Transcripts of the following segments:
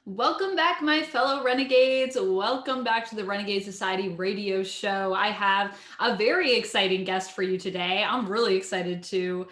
Welcome back, my fellow renegades. Welcome back to the Renegade Society radio show. I have a very exciting guest for you today. I'm really excited to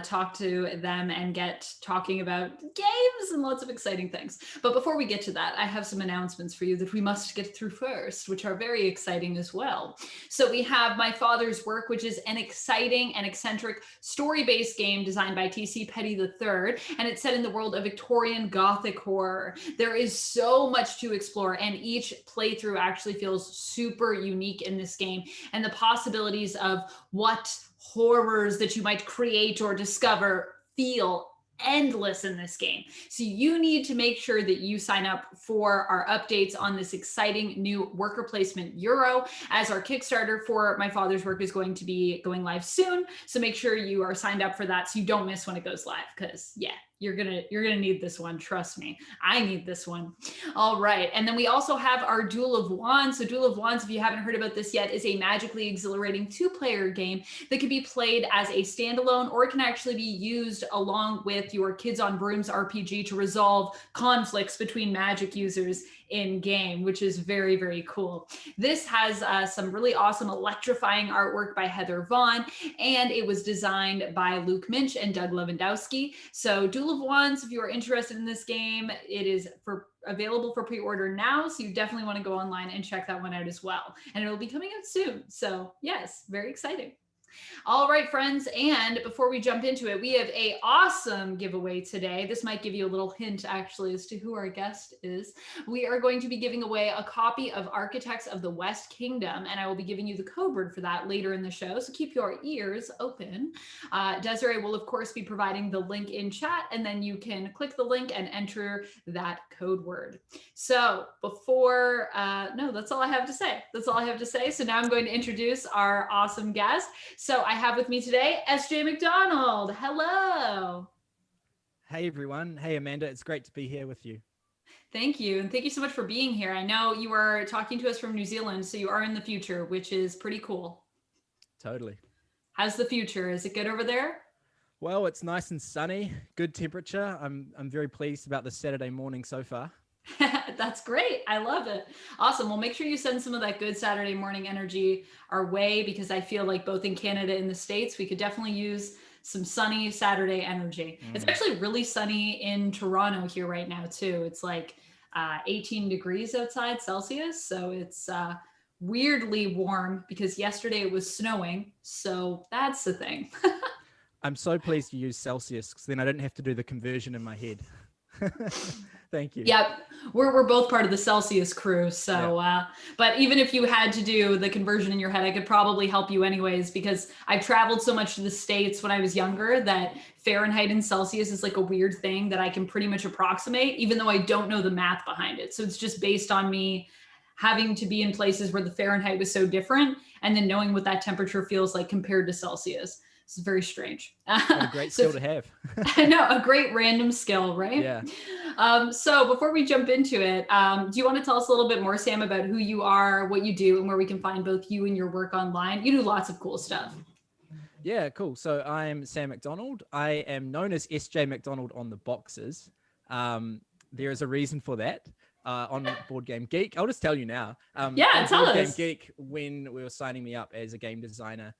talk to them and get talking about games and lots of exciting things. But before we get to that, I have some announcements for you that we must get through first, which are very exciting as well. So we have My Father's Work, which is an exciting and eccentric story-based game designed by T.C. Petty III, and it's set in the world of Victorian Gothic horror. There is so much to explore, and each playthrough actually feels super unique in this game, and the possibilities of what horrors that you might create or discover feel endless in this game. So you need to make sure that you sign up for our updates on this exciting new worker placement Euro, as our Kickstarter for My Father's Work is going to be going live soon. So make sure you are signed up for that so you don't miss when it goes live, because yeah, you're gonna need this one. Trust me, I need this one. All right, and then we also have our Duel of Wands. So Duel of Wands, if you haven't heard about this yet, is a magically exhilarating two-player game that can be played as a standalone, or it can actually be used along with your Kids on Brooms RPG to resolve conflicts between magic users in game, which is very, very cool. This has some really awesome electrifying artwork by Heather Vaughn, and it was designed by Luke Minch and Doug Lewandowski. So Duel of Wands, if you are interested in this game, it is available for pre-order now, so you definitely want to go online and check that one out as well. And it will be coming out soon. So yes, very exciting. All right, friends, and before we jump into it, we have an awesome giveaway today. This might give you a little hint, actually, as to who our guest is. We are going to be giving away a copy of Architects of the West Kingdom, and I will be giving you the code word for that later in the show, so keep your ears open. Desiree will, of course, be providing the link in chat, and then you can click the link and enter that code word. So before, no, that's all I have to say. That's all I have to say. So now I'm going to introduce our awesome guest. So I have with me today, SJ Macdonald. Hello. Hey, everyone. Hey, Amanda. It's great to be here with you. Thank you. And thank you so much for being here. I know you are talking to us from New Zealand, so you are in the future, which is pretty cool. Totally. How's the future? Is it good over there? Well, it's nice and sunny, good temperature. I'm very pleased about the Saturday morning so far. That's great. I love it. Awesome. Well, make sure you send some of that good Saturday morning energy our way, because I feel like both in Canada and the States, we could definitely use some sunny Saturday energy. It's actually really sunny in Toronto here right now, too. It's like 18 degrees outside Celsius. So it's weirdly warm because yesterday it was snowing. So that's the thing. I'm so pleased you use Celsius, because then I don't have to do the conversion in my head. Thank you. Yep, we're both part of the Celsius crew. So, Yeah. but even if you had to do the conversion in your head, I could probably help you anyways, because I've traveled so much to the States when I was younger that Fahrenheit and Celsius is like a weird thing that I can pretty much approximate, even though I don't know the math behind it. So it's just based on me having to be in places where the Fahrenheit was so different, and then knowing what that temperature feels like compared to Celsius. It's very strange. What a great skill to have. I know, a great random skill, right? Yeah. So before we jump into it, do you want to tell us a little bit more, Sam, about who you are, what you do, and where we can find both you and your work online? You do lots of cool stuff. Yeah, cool. So I'm Sam Macdonald. I am known as SJ Macdonald on the boxes. There is a reason for that. On Board Game Geek, I'll just tell you now. Yeah, tell Board Game us. Geek, when we were signing me up as a game designer,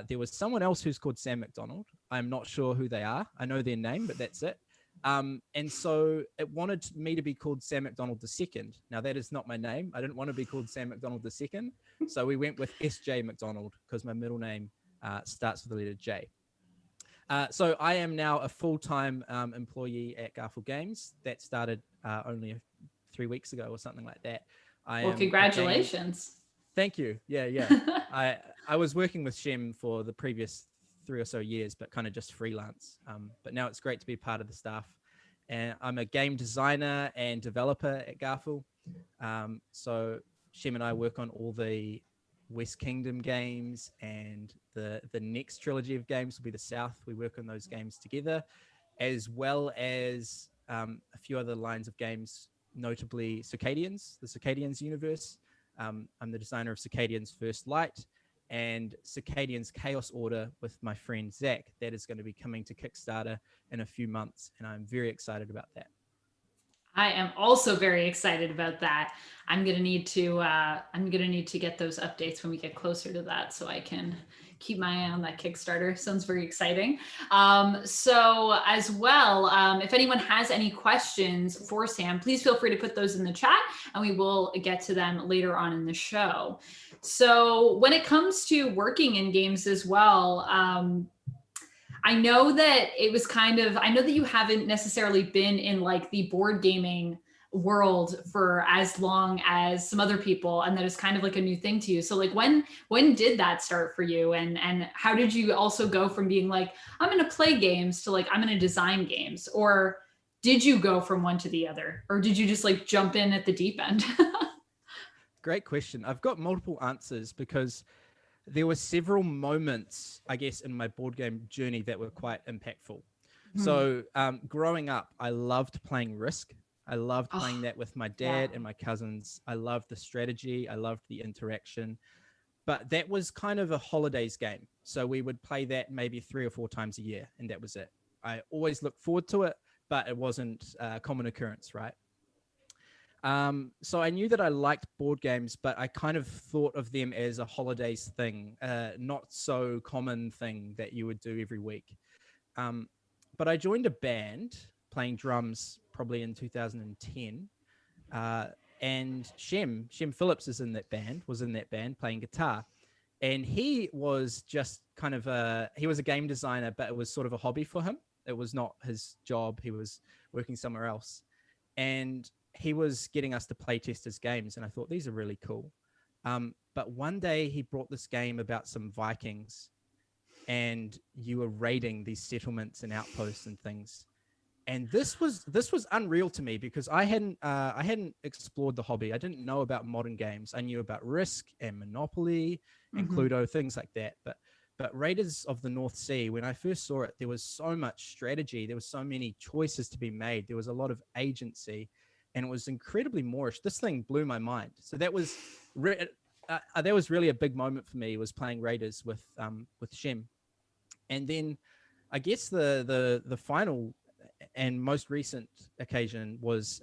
there was someone else who's called Sam Macdonald. I'm not sure who they are. I know their name, but that's it. And so it wanted me to be called Sam Macdonald II. Now, that is not my name. I didn't want to be called Sam Macdonald II. So we went with SJ Macdonald, because my middle name starts with the letter J. So I am now a full-time employee at Garfield Games. That started only 3 weeks ago or something like that. Well, congratulations. Thank you. Yeah. I was working with Shem for the previous 3 or so years, but kind of just freelance. But now it's great to be part of the staff. And I'm a game designer and developer at Garfield. So Shem and I work on all the West Kingdom games, and the next trilogy of games will be the South. We work on those games together, as well as a few other lines of games, notably Circadians, the Circadians universe. I'm the designer of Circadians First Light and Circadians Chaos Order with my friend Zach. That is going to be coming to Kickstarter in a few months, and I'm very excited about that. I am also very excited about that. I'm gonna need to get those updates when we get closer to that, so I can keep my eye on that Kickstarter. Sounds very exciting. So as well, if anyone has any questions for Sam, please feel free to put those in the chat, and we will get to them later on in the show. So when it comes to working in games as well, I know that it was kind of, I know that you haven't necessarily been in like the board gaming world for as long as some other people, and that is kind of like a new thing to you. So like when did that start for you, and how did you also go from being like, I'm going to play games to like, I'm going to design games? Or did you go from one to the other, or did you just like jump in at the deep end? Great question. I've got multiple answers because there were several moments, I guess, in my board game journey that were quite impactful. So growing up, I loved playing Risk. I loved playing that with my dad and my cousins. I loved the strategy. I loved the interaction. But that was kind of a holidays game. So we would play that maybe 3 or 4 times a year, and that was it. I always looked forward to it, but it wasn't a common occurrence, right? So I knew that I liked board games, but I kind of thought of them as a holidays thing, not so common thing that you would do every week. But I joined a band playing drums probably in 2010. And Shem Phillips was in that band playing guitar. And he was just kind of he was a game designer, but it was sort of a hobby for him. It was not his job. He was working somewhere else. And he was getting us to play test his games. And I thought, these are really cool. But one day he brought this game about some Vikings, and you were raiding these settlements and outposts and things. And this was unreal to me because I hadn't explored the hobby. I didn't know about modern games. I knew about Risk and Monopoly and Cluedo, things like that. But Raiders of the North Sea, when I first saw it, there was so much strategy. There was so many choices to be made. There was a lot of agency, and it was incredibly Moorish. This thing blew my mind. So that was really a big moment for me, was playing Raiders with Shem. And then I guess the final and most recent occasion was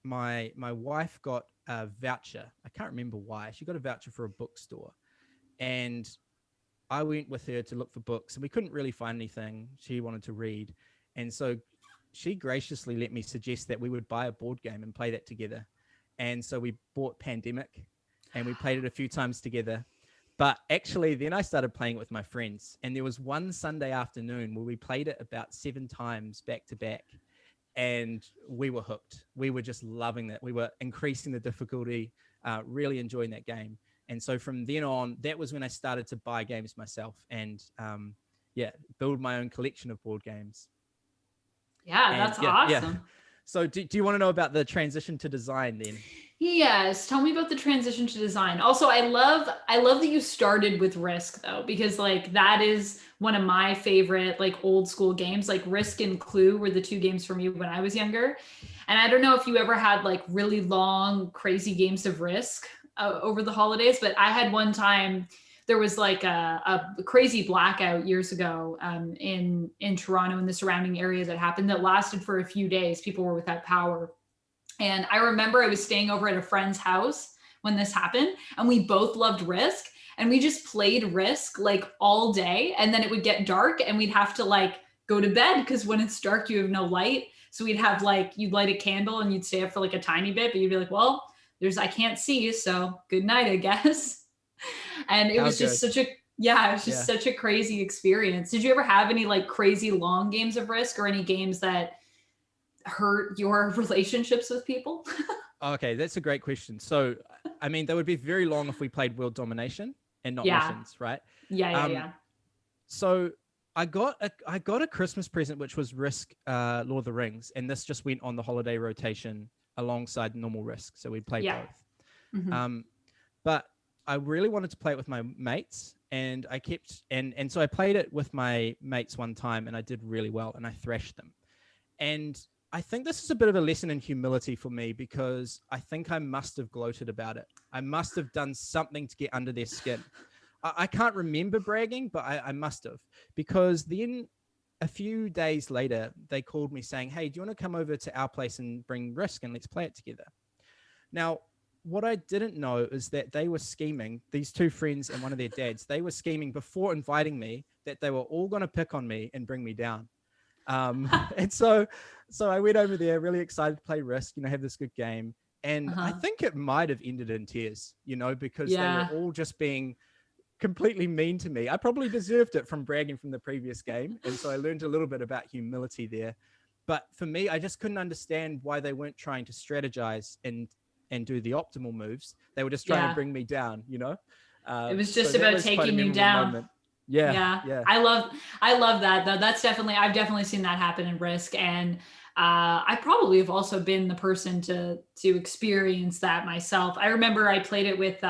my wife got a voucher. I can't remember why. She got a voucher for a bookstore, and I went with her to look for books, and we couldn't really find anything she wanted to read. And so she graciously let me suggest that we would buy a board game and play that together. And so we bought Pandemic, and we played it a few times together. But actually, then I started playing it with my friends. And there was one Sunday afternoon where we played it about 7 times back to back. And we were hooked. We were just loving that. We were increasing the difficulty, really enjoying that game. And so from then on, that was when I started to buy games myself and, build my own collection of board games. Yeah, that's awesome. Yeah. So do you want to know about the transition to design then? Yes, tell me about the transition to design. Also, I love that you started with Risk though, because like that is one of my favorite like old school games. Like Risk and Clue were the 2 games for me when I was younger. And I don't know if you ever had like really long, crazy games of Risk over the holidays, but I had one time. There was like a crazy blackout years ago in Toronto and the surrounding area that happened that lasted for a few days. People were without power. And I remember I was staying over at a friend's house when this happened, and we both loved Risk, and we just played Risk like all day. And then it would get dark and we'd have to like go to bed because when it's dark, you have no light. So we'd have like, you'd light a candle and you'd stay up for like a tiny bit, but you'd be like, well, I can't see, so good night, I guess. And it was just such a crazy experience. Did you ever have any like crazy long games of Risk, or any games that hurt your relationships with people? Okay, that's a great question. So, I mean, they would be very long if we played world domination and not missions, right? Yeah. So I got a Christmas present, which was Risk, Lord of the Rings, and this just went on the holiday rotation alongside normal Risk. So we played both. But I really wanted to play it with my mates, and I kept, and so I played it with my mates one time, and I did really well, and I thrashed them. And I think this is a bit of a lesson in humility for me, because I think I must have gloated about it. I must have done something to get under their skin. I can't remember bragging, but I must have, because then a few days later, they called me saying, "Hey, do you want to come over to our place and bring Risk and let's play it together?" Now, what I didn't know is that they were scheming, these two friends and one of their dads, they were scheming before inviting me that they were all going to pick on me and bring me down. And so I went over there really excited to play Risk, have this good game. And I think it might have ended in tears, because they were all just being completely mean to me. I probably deserved it from bragging from the previous game. And so I learned a little bit about humility there. But for me, I just couldn't understand why they weren't trying to strategize and do the optimal moves. They were just trying to bring me down, It was just about taking you down. Moment. Yeah. I love that though. I've definitely seen that happen in Risk. And I probably have also been the person to experience that myself. I remember I played it with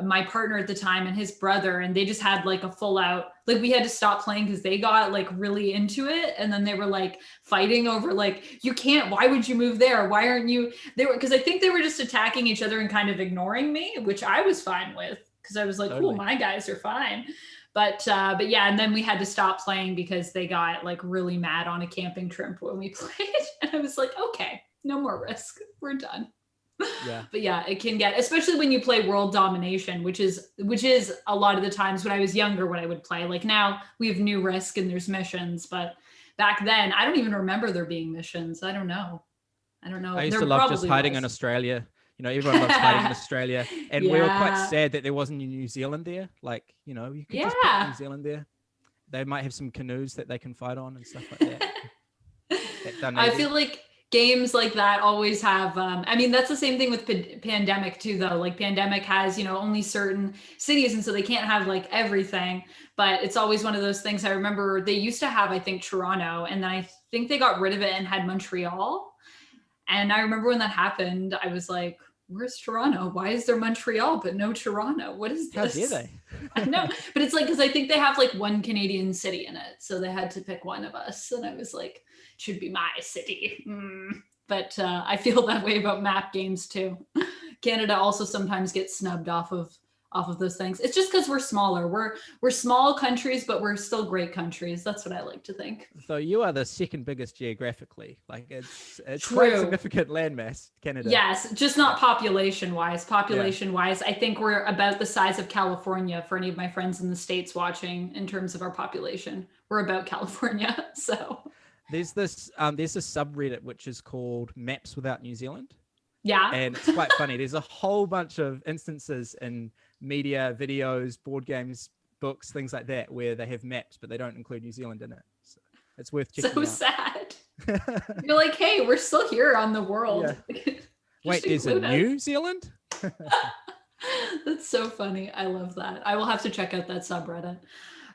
my partner at the time and his brother, and they just had like a full out, like we had to stop playing because they got like really into it. And then they were like fighting over like, you can't, why would you move there? Why aren't you, because I think they were just attacking each other and kind of ignoring me, which I was fine with because I was like, totally. Cool, my guys are fine. But yeah, and then we had to stop playing because they got like really mad on a camping trip when we played. And I was like, okay, no more Risk. We're done. Yeah. But yeah, it can get, especially when you play world domination, which is a lot of the times when I was younger, when I would play. Like now we have new Risk and there's missions, but back then I don't even remember there being missions. I don't know. I used to love just hiding in Australia. Everyone loves hiding in Australia. And we were quite sad that there wasn't a New Zealand there. Like, you could just put New Zealand there. They might have some canoes that they can fight on and stuff like that. I feel like games like that always have, that's the same thing with Pandemic too, though. Like Pandemic has, only certain cities, and so they can't have like everything, but it's always one of those things. I remember they used to have, I think, Toronto, and then I think they got rid of it and had Montreal. And I remember when that happened, I was like, where's Toronto? Why is there Montreal but no Toronto? What is this? How dare they? I know, but it's like, because I think they have like one Canadian city in it, so they had to pick one of us, and I was like, it should be my city. But I feel that way about map games too. Canada also sometimes gets snubbed off of those things. It's just because we're smaller. We're small countries, but we're still great countries. That's what I like to think. So you are the second biggest geographically. Like it's quite significant landmass, Canada. Yes, just not population wise. Population wise, I think we're about the size of California for any of my friends in the States watching in terms of our population. We're about California. So there's this subreddit which is called Maps Without New Zealand. Yeah. And it's quite funny. There's a whole bunch of instances in media, videos, board games, books, things like that, where they have maps, but they don't include New Zealand in it. So it's worth checking out. So sad. You're like, hey, we're still here on the world. Yeah. Wait, there's a New Zealand? That's so funny. I love that. I will have to check out that subreddit.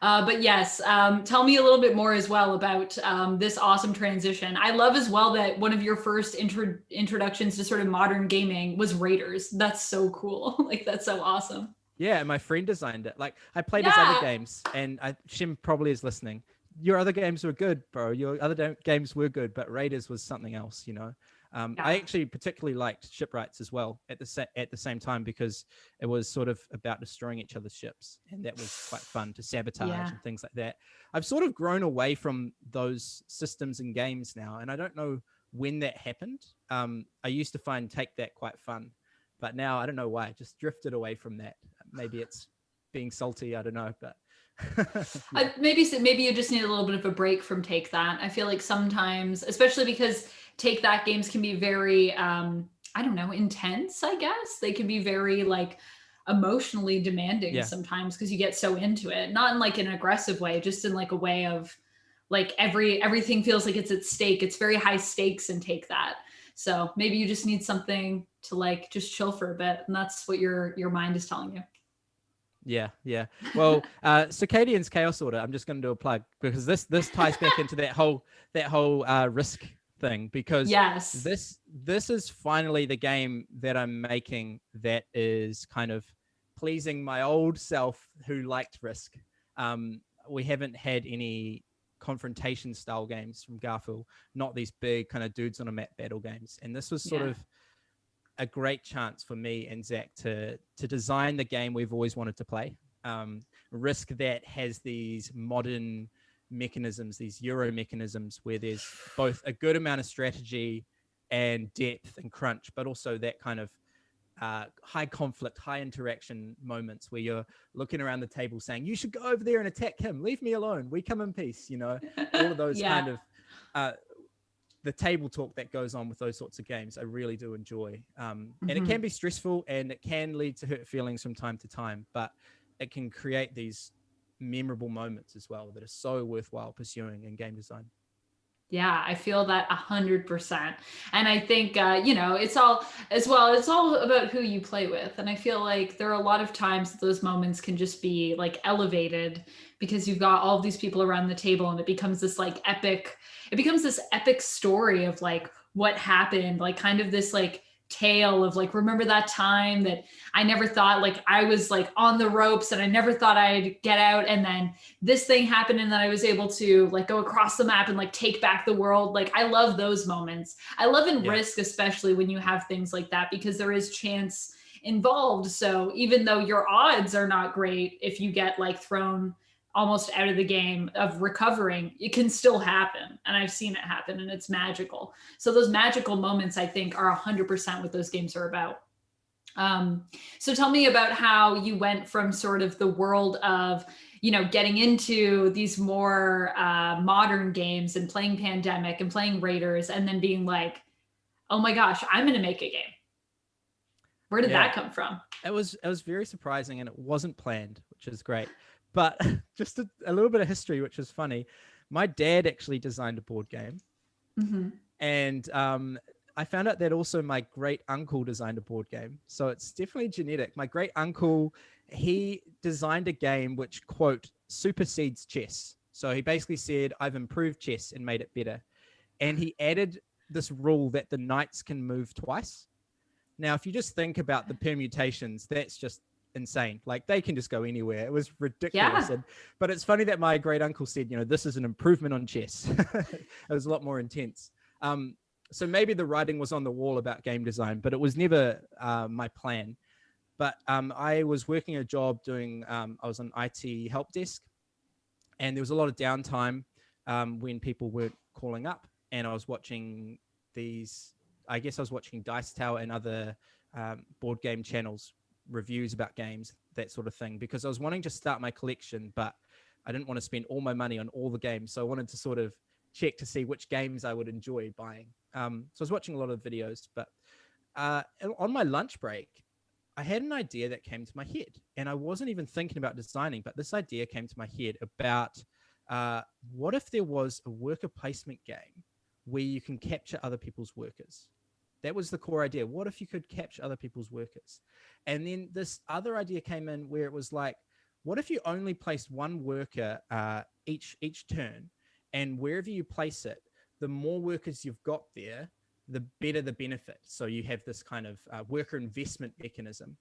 But yes, tell me a little bit more as well about this awesome transition. I love as well that one of your first introductions to sort of modern gaming was Raiders. That's so cool. Like, that's so awesome. Yeah, my friend designed it. Like, I played his other games, and Shim probably is listening. Your other games were good, bro. Your other games were good, but Raiders was something else, I actually particularly liked Shipwrights as well at the same time, because it was sort of about destroying each other's ships, and that was quite fun to sabotage and things like that. I've sort of grown away from those systems and games now, and I don't know when that happened. I used to take that quite fun, but now I don't know why. I just drifted away from that. Maybe it's being salty. I don't know, but maybe you just need a little bit of a break from Take That. I feel like sometimes, especially because Take That games can be very, intense, I guess. They can be very like emotionally demanding sometimes because you get so into it, not in like an aggressive way, just in like a way of like everything feels like it's at stake. It's very high stakes in Take That. So maybe you just need something to like just chill for a bit. And that's what your mind is telling you. Yeah. Well, Circadian's Chaos Order, I'm just going to do a plug because this ties back into that whole Risk thing, because this is finally the game that I'm making that is kind of pleasing my old self who liked Risk. We haven't had any confrontation style games from Garfield, not these big kind of dudes on a map battle games, and this was sort of a great chance for me and Zach to design the game we've always wanted to play. Risk that has these modern mechanisms, these Euro mechanisms, where there's both a good amount of strategy and depth and crunch, but also that kind of high conflict, high interaction moments where you're looking around the table saying, you should go over there and attack him. Leave me alone. We come in peace. All of those Yeah. kind of the table talk that goes on with those sorts of games, I really do enjoy. And it can be stressful and it can lead to hurt feelings from time to time, but it can create these memorable moments as well that are so worthwhile pursuing in game design. Yeah, I feel that 100%. And I think, it's all as well, it's all about who you play with. And I feel like there are a lot of times that those moments can just be like elevated because you've got all of these people around the table and it becomes this epic story of like what happened, like kind of this like tale of like, remember that time that I never thought like I was like on the ropes and I never thought I'd get out. And then this thing happened and then I was able to like go across the map and like take back the world. Like I love those moments. I love in Risk, especially when you have things like that, because there is chance involved. So even though your odds are not great, if you get like thrown almost out of the game of recovering, it can still happen. And I've seen it happen and it's magical. So those magical moments, I think, are 100% what those games are about. So tell me about how you went from sort of the world of, getting into these more modern games and playing Pandemic and playing Raiders and then being like, oh my gosh, I'm going to make a game. Where did that come from? It was very surprising and it wasn't planned, which is great. But just a little bit of history, which is funny. My dad actually designed a board game. And I found out that also my great uncle designed a board game. So it's definitely genetic. My great uncle, he designed a game which, quote, supersedes chess. So he basically said, I've improved chess and made it better. And he added this rule that the knights can move twice. Now, if you just think about the permutations, that's just insane. Like they can just go anywhere. It was ridiculous. But it's funny that my great uncle said, this is an improvement on chess. It was a lot more intense. So maybe the writing was on the wall about game design, but it was never my plan. But I was working a job doing, I was on IT help desk, and there was a lot of downtime when people weren't calling up, and I was watching I was watching Dice Tower and other board game channels, reviews about games, that sort of thing, because I was wanting to start my collection, but I didn't want to spend all my money on all the games. So I wanted to sort of check to see which games I would enjoy buying. So I was watching a lot of videos, but on my lunch break, I had an idea that came to my head, and I wasn't even thinking about designing, but this idea came to my head about what if there was a worker placement game where you can capture other people's workers? That was the core idea. What if you could capture other people's workers? And then this other idea came in where it was like, what if you only placed one worker each turn, and wherever you place it, the more workers you've got there, the better the benefit. So you have this kind of worker investment mechanism.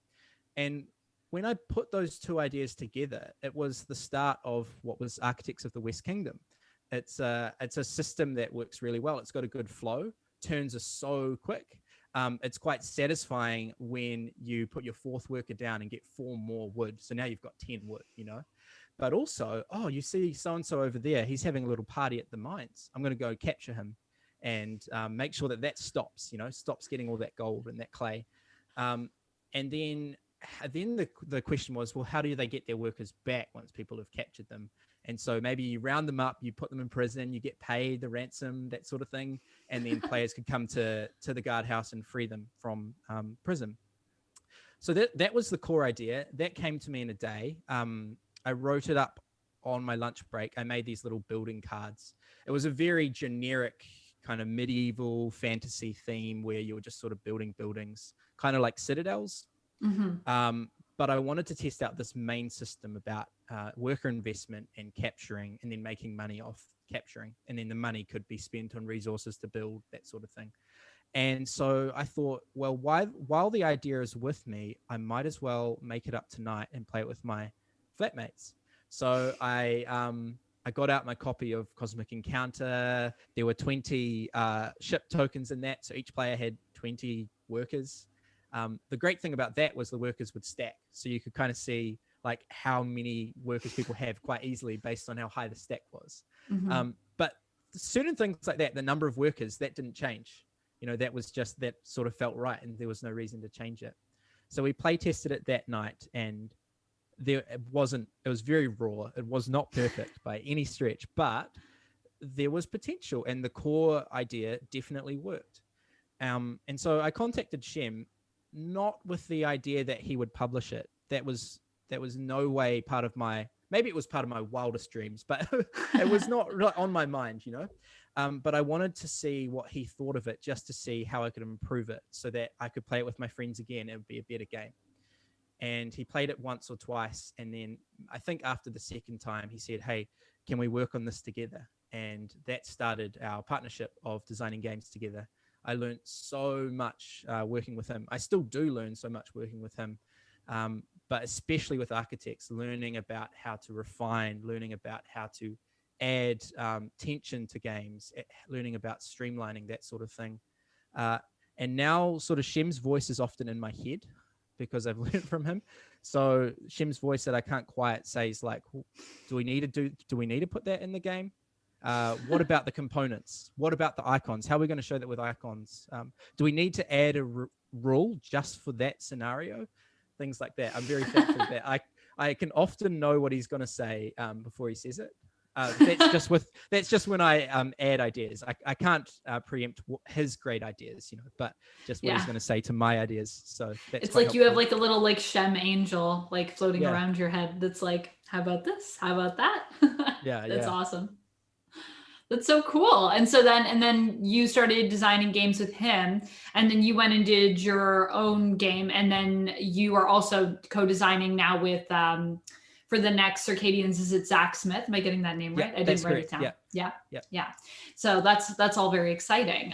And when I put those two ideas together, it was the start of what was Architects of the West Kingdom. It's a system that works really well. It's got a good flow. Turns are so quick. It's quite satisfying when you put your fourth worker down and get 4 more wood. So now you've got 10 wood, But also, you see so-and-so over there, he's having a little party at the mines. I'm going to go capture him and make sure that stops, stops getting all that gold and that clay. And then the question was, well, how do they get their workers back once people have captured them? And so maybe you round them up, you put them in prison, you get paid the ransom, that sort of thing. And then players could come to the guardhouse and free them from prison. So that was the core idea. That came to me in a day. I wrote it up on my lunch break. I made these little building cards. It was a very generic kind of medieval fantasy theme where you were just sort of building buildings, kind of like citadels. But I wanted to test out this main system about worker investment and capturing, and then making money off capturing. And then the money could be spent on resources to build, that sort of thing. And so I thought, well, while the idea is with me, I might as well make it up tonight and play it with my flatmates. So I got out my copy of Cosmic Encounter. There were 20 ship tokens in that. So each player had 20 workers. The great thing about that was the workers would stack. So you could kind of see, like how many workers people have quite easily based on how high the stack was. Mm-hmm. But certain things like that, the number of workers, that didn't change. That was just, that sort of felt right, and there was no reason to change it. So we play tested it that night, and it was very raw. It was not perfect by any stretch, but there was potential, and the core idea definitely worked. And so I contacted Shem, not with the idea that he would publish it. That was no way part of my, maybe it was part of my wildest dreams, but it was not really on my mind, but I wanted to see what he thought of it, just to see how I could improve it so that I could play it with my friends again. It would be a better game. And he played it once or twice. And then I think after the second time, he said, hey, can we work on this together? And that started our partnership of designing games together. I learned so much working with him. I still do learn so much working with him, but especially with architects, learning about how to refine, learning about how to add tension to games, learning about streamlining, that sort of thing. And now sort of Shem's voice is often in my head because I've learned from him. So Shem's voice that I can't quite say is like, do we need to put that in the game? What about the components? What about the icons? How are we going to show that with icons? Do we need to add a rule just for that scenario? Things like that. I'm very thankful that I can often know what he's going to say before he says it. That's just when I add ideas. I can't preempt his great ideas, but just what he's going to say to my ideas. So that's it's like helpful. You have like a little like Shem angel like floating around your head. That's like, how about this? How about that? That's awesome. That's so cool. And so then you started designing games with him, and then you went and did your own game, and then you are also co-designing now with for the next Circadians. Is it Zach Smith? Am I getting that name right? I didn't write it down. Yeah. So that's all very exciting.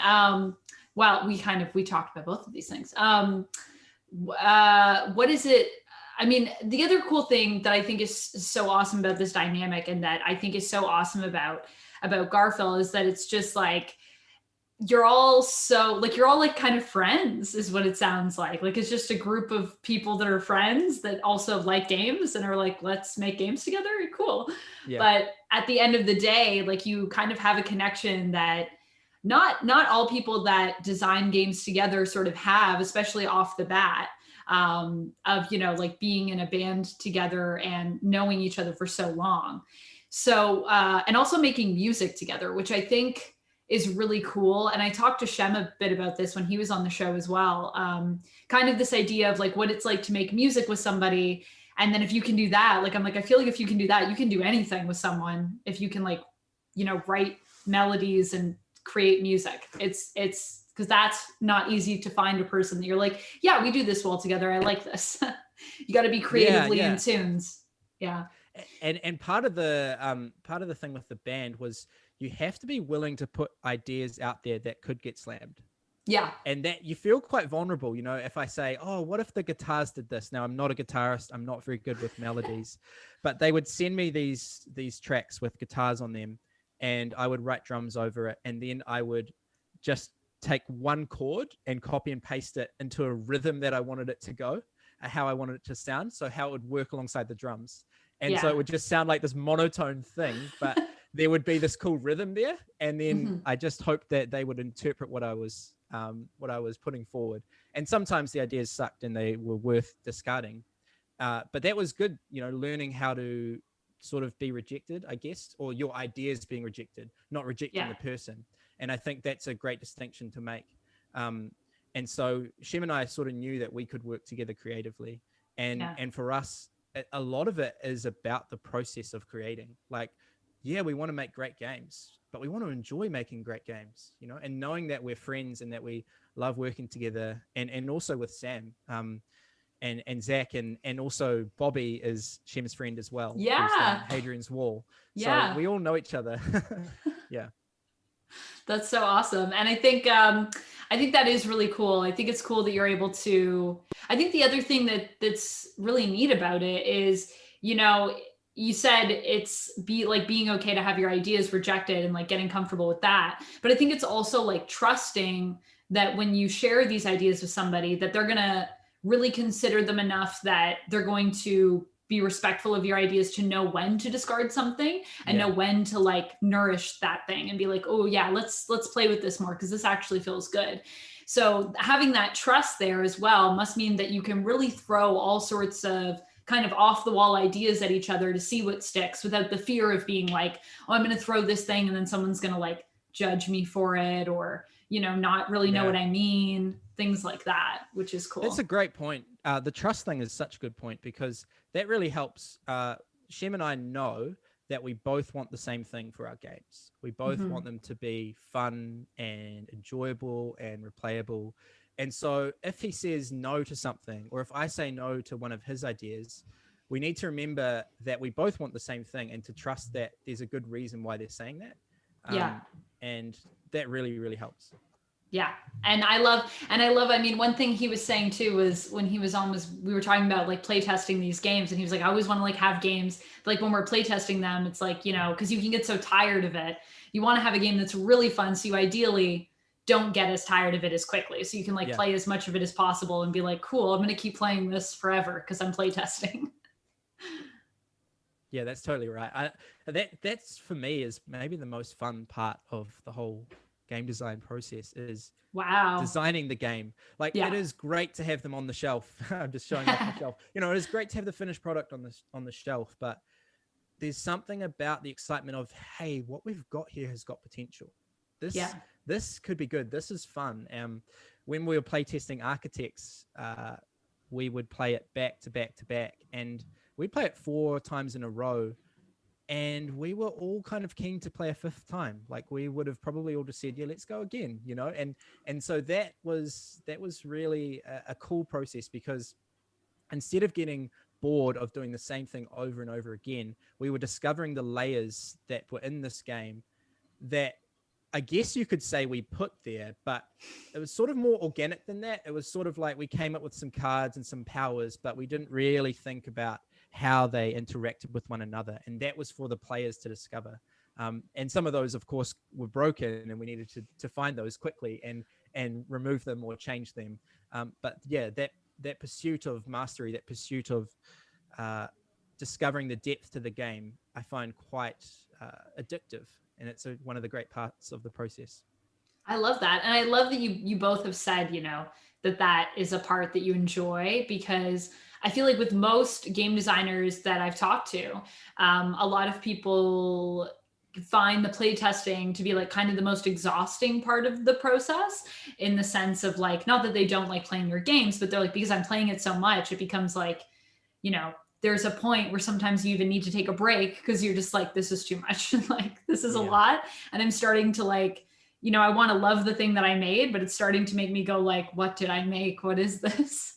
Well, we talked about both of these things. What is it? I mean, the other cool thing that I think is so awesome about this dynamic, and that I think is so awesome about Garfield, is that it's just like you're all like kind of friends, is what it sounds like. Like it's just a group of people that are friends that also like games and are like, let's make games together. Cool. Yeah. But at the end of the day, like you kind of have a connection that not all people that design games together sort of have, especially off the bat, of, like being in a band together and knowing each other for so long. So, and also making music together, which I think is really cool. And I talked to Shem a bit about this when he was on the show as well. Kind of this idea of like what it's like to make music with somebody. And then if you can do that, like, I'm like, I feel like if you can do that, you can do anything with someone. If you can like, write melodies and create music, it's because that's not easy to find a person that you're like, yeah, we do this well together. I like this. You got to be creatively in tunes. Yeah. And part of the thing with the band was you have to be willing to put ideas out there that could get slammed. Yeah. And that you feel quite vulnerable, if I say, oh, what if the guitars did this? Now, I'm not a guitarist. I'm not very good with melodies, but they would send me these tracks with guitars on them, and I would write drums over it. And then I would just take one chord and copy and paste it into a rhythm that I wanted it to go, how I wanted it to sound. So how it would work alongside the drums. And so it would just sound like this monotone thing, but there would be this cool rhythm there. And then I just hoped that they would interpret what I was putting forward. And sometimes the ideas sucked and they were worth discarding. But that was good, learning how to sort of be rejected, I guess, or your ideas being rejected, not rejecting the person. And I think that's a great distinction to make. And so Shem and I sort of knew that we could work together creatively. And for us, a lot of it is about the process of creating. Like, we want to make great games, but we want to enjoy making great games, and knowing that we're friends and that we love working together, and also with Sam, and Zach, and also Bobby is Shem's friend as well. Yeah. Hadrian's Wall. Yeah. So we all know each other. Yeah. That's so awesome. And I think that is really cool. I think it's cool that you're able to, I think the other thing that's really neat about it is, you said it's being okay to have your ideas rejected and like getting comfortable with that. But I think it's also like trusting that when you share these ideas with somebody, that they're going to really consider them enough that they're going to be respectful of your ideas, to know when to discard something and know when to like nourish that thing and be like, oh yeah, let's play with this more because this actually feels good. So having that trust there as well must mean that you can really throw all sorts of kind of off the wall ideas at each other to see what sticks without the fear of being like, oh, I'm going to throw this thing and then someone's going to like judge me for it, or, you know, not really know what I mean, things like that, which is cool. That's a great point. The trust thing is such a good point, because that really helps. Shem and I know that we both want the same thing for our games. We both want them to be fun and enjoyable and replayable. And so if he says no to something, or if I say no to one of his ideas, we need to remember that we both want the same thing and to trust that there's a good reason why they're saying that. And that really, really helps. Yeah. And I love, I mean, one thing he was saying too was when he was we were talking about like play testing these games, and he was like, I always want to like have games, like when we're play testing them, it's like, you know, cause you can get so tired of it. You want to have a game that's really fun. So you ideally don't get as tired of it as quickly. So you can like play as much of it as possible and be like, cool, I'm going to keep playing this forever because I'm play testing. Yeah, that's totally right. That's for me is maybe the most fun part of the whole game design process, is designing the game. Like it is great to have them on the shelf. I'm just showing off the shelf. You know, it is great to have the finished product on the shelf, but there's something about the excitement of, hey, what we've got here has got potential. This could be good. This is fun. When we were playtesting Architects, we would play it back to back to back, and we'd play it 4 times in a row, and we were all kind of keen to play a 5th time. Like we would have probably all just said, yeah, let's go again, you know? And so that was really a cool process, because instead of getting bored of doing the same thing over and over again, we were discovering the layers that were in this game that I guess you could say we put there, but it was sort of more organic than that. It was sort of like we came up with some cards and some powers, but we didn't really think about how they interacted with one another. And that was for the players to discover. And some of those, of course, were broken, and we needed to find those quickly and remove them or change them. But yeah, that pursuit of mastery, that pursuit of discovering the depth to the game, I find quite addictive. And it's one of the great parts of the process. I love that. And I love that you both have said, you know, that is a part that you enjoy, because I feel like with most game designers that I've talked to, a lot of people find the play testing to be like kind of the most exhausting part of the process, in the sense of like, not that they don't like playing your games, but they're like, because I'm playing it so much, it becomes like, you know, there's a point where sometimes you even need to take a break because you're just like, this is too much. Like, this is a lot. And I'm starting to like, you know, I want to love the thing that I made, but it's starting to make me go like, what did I make? What is this?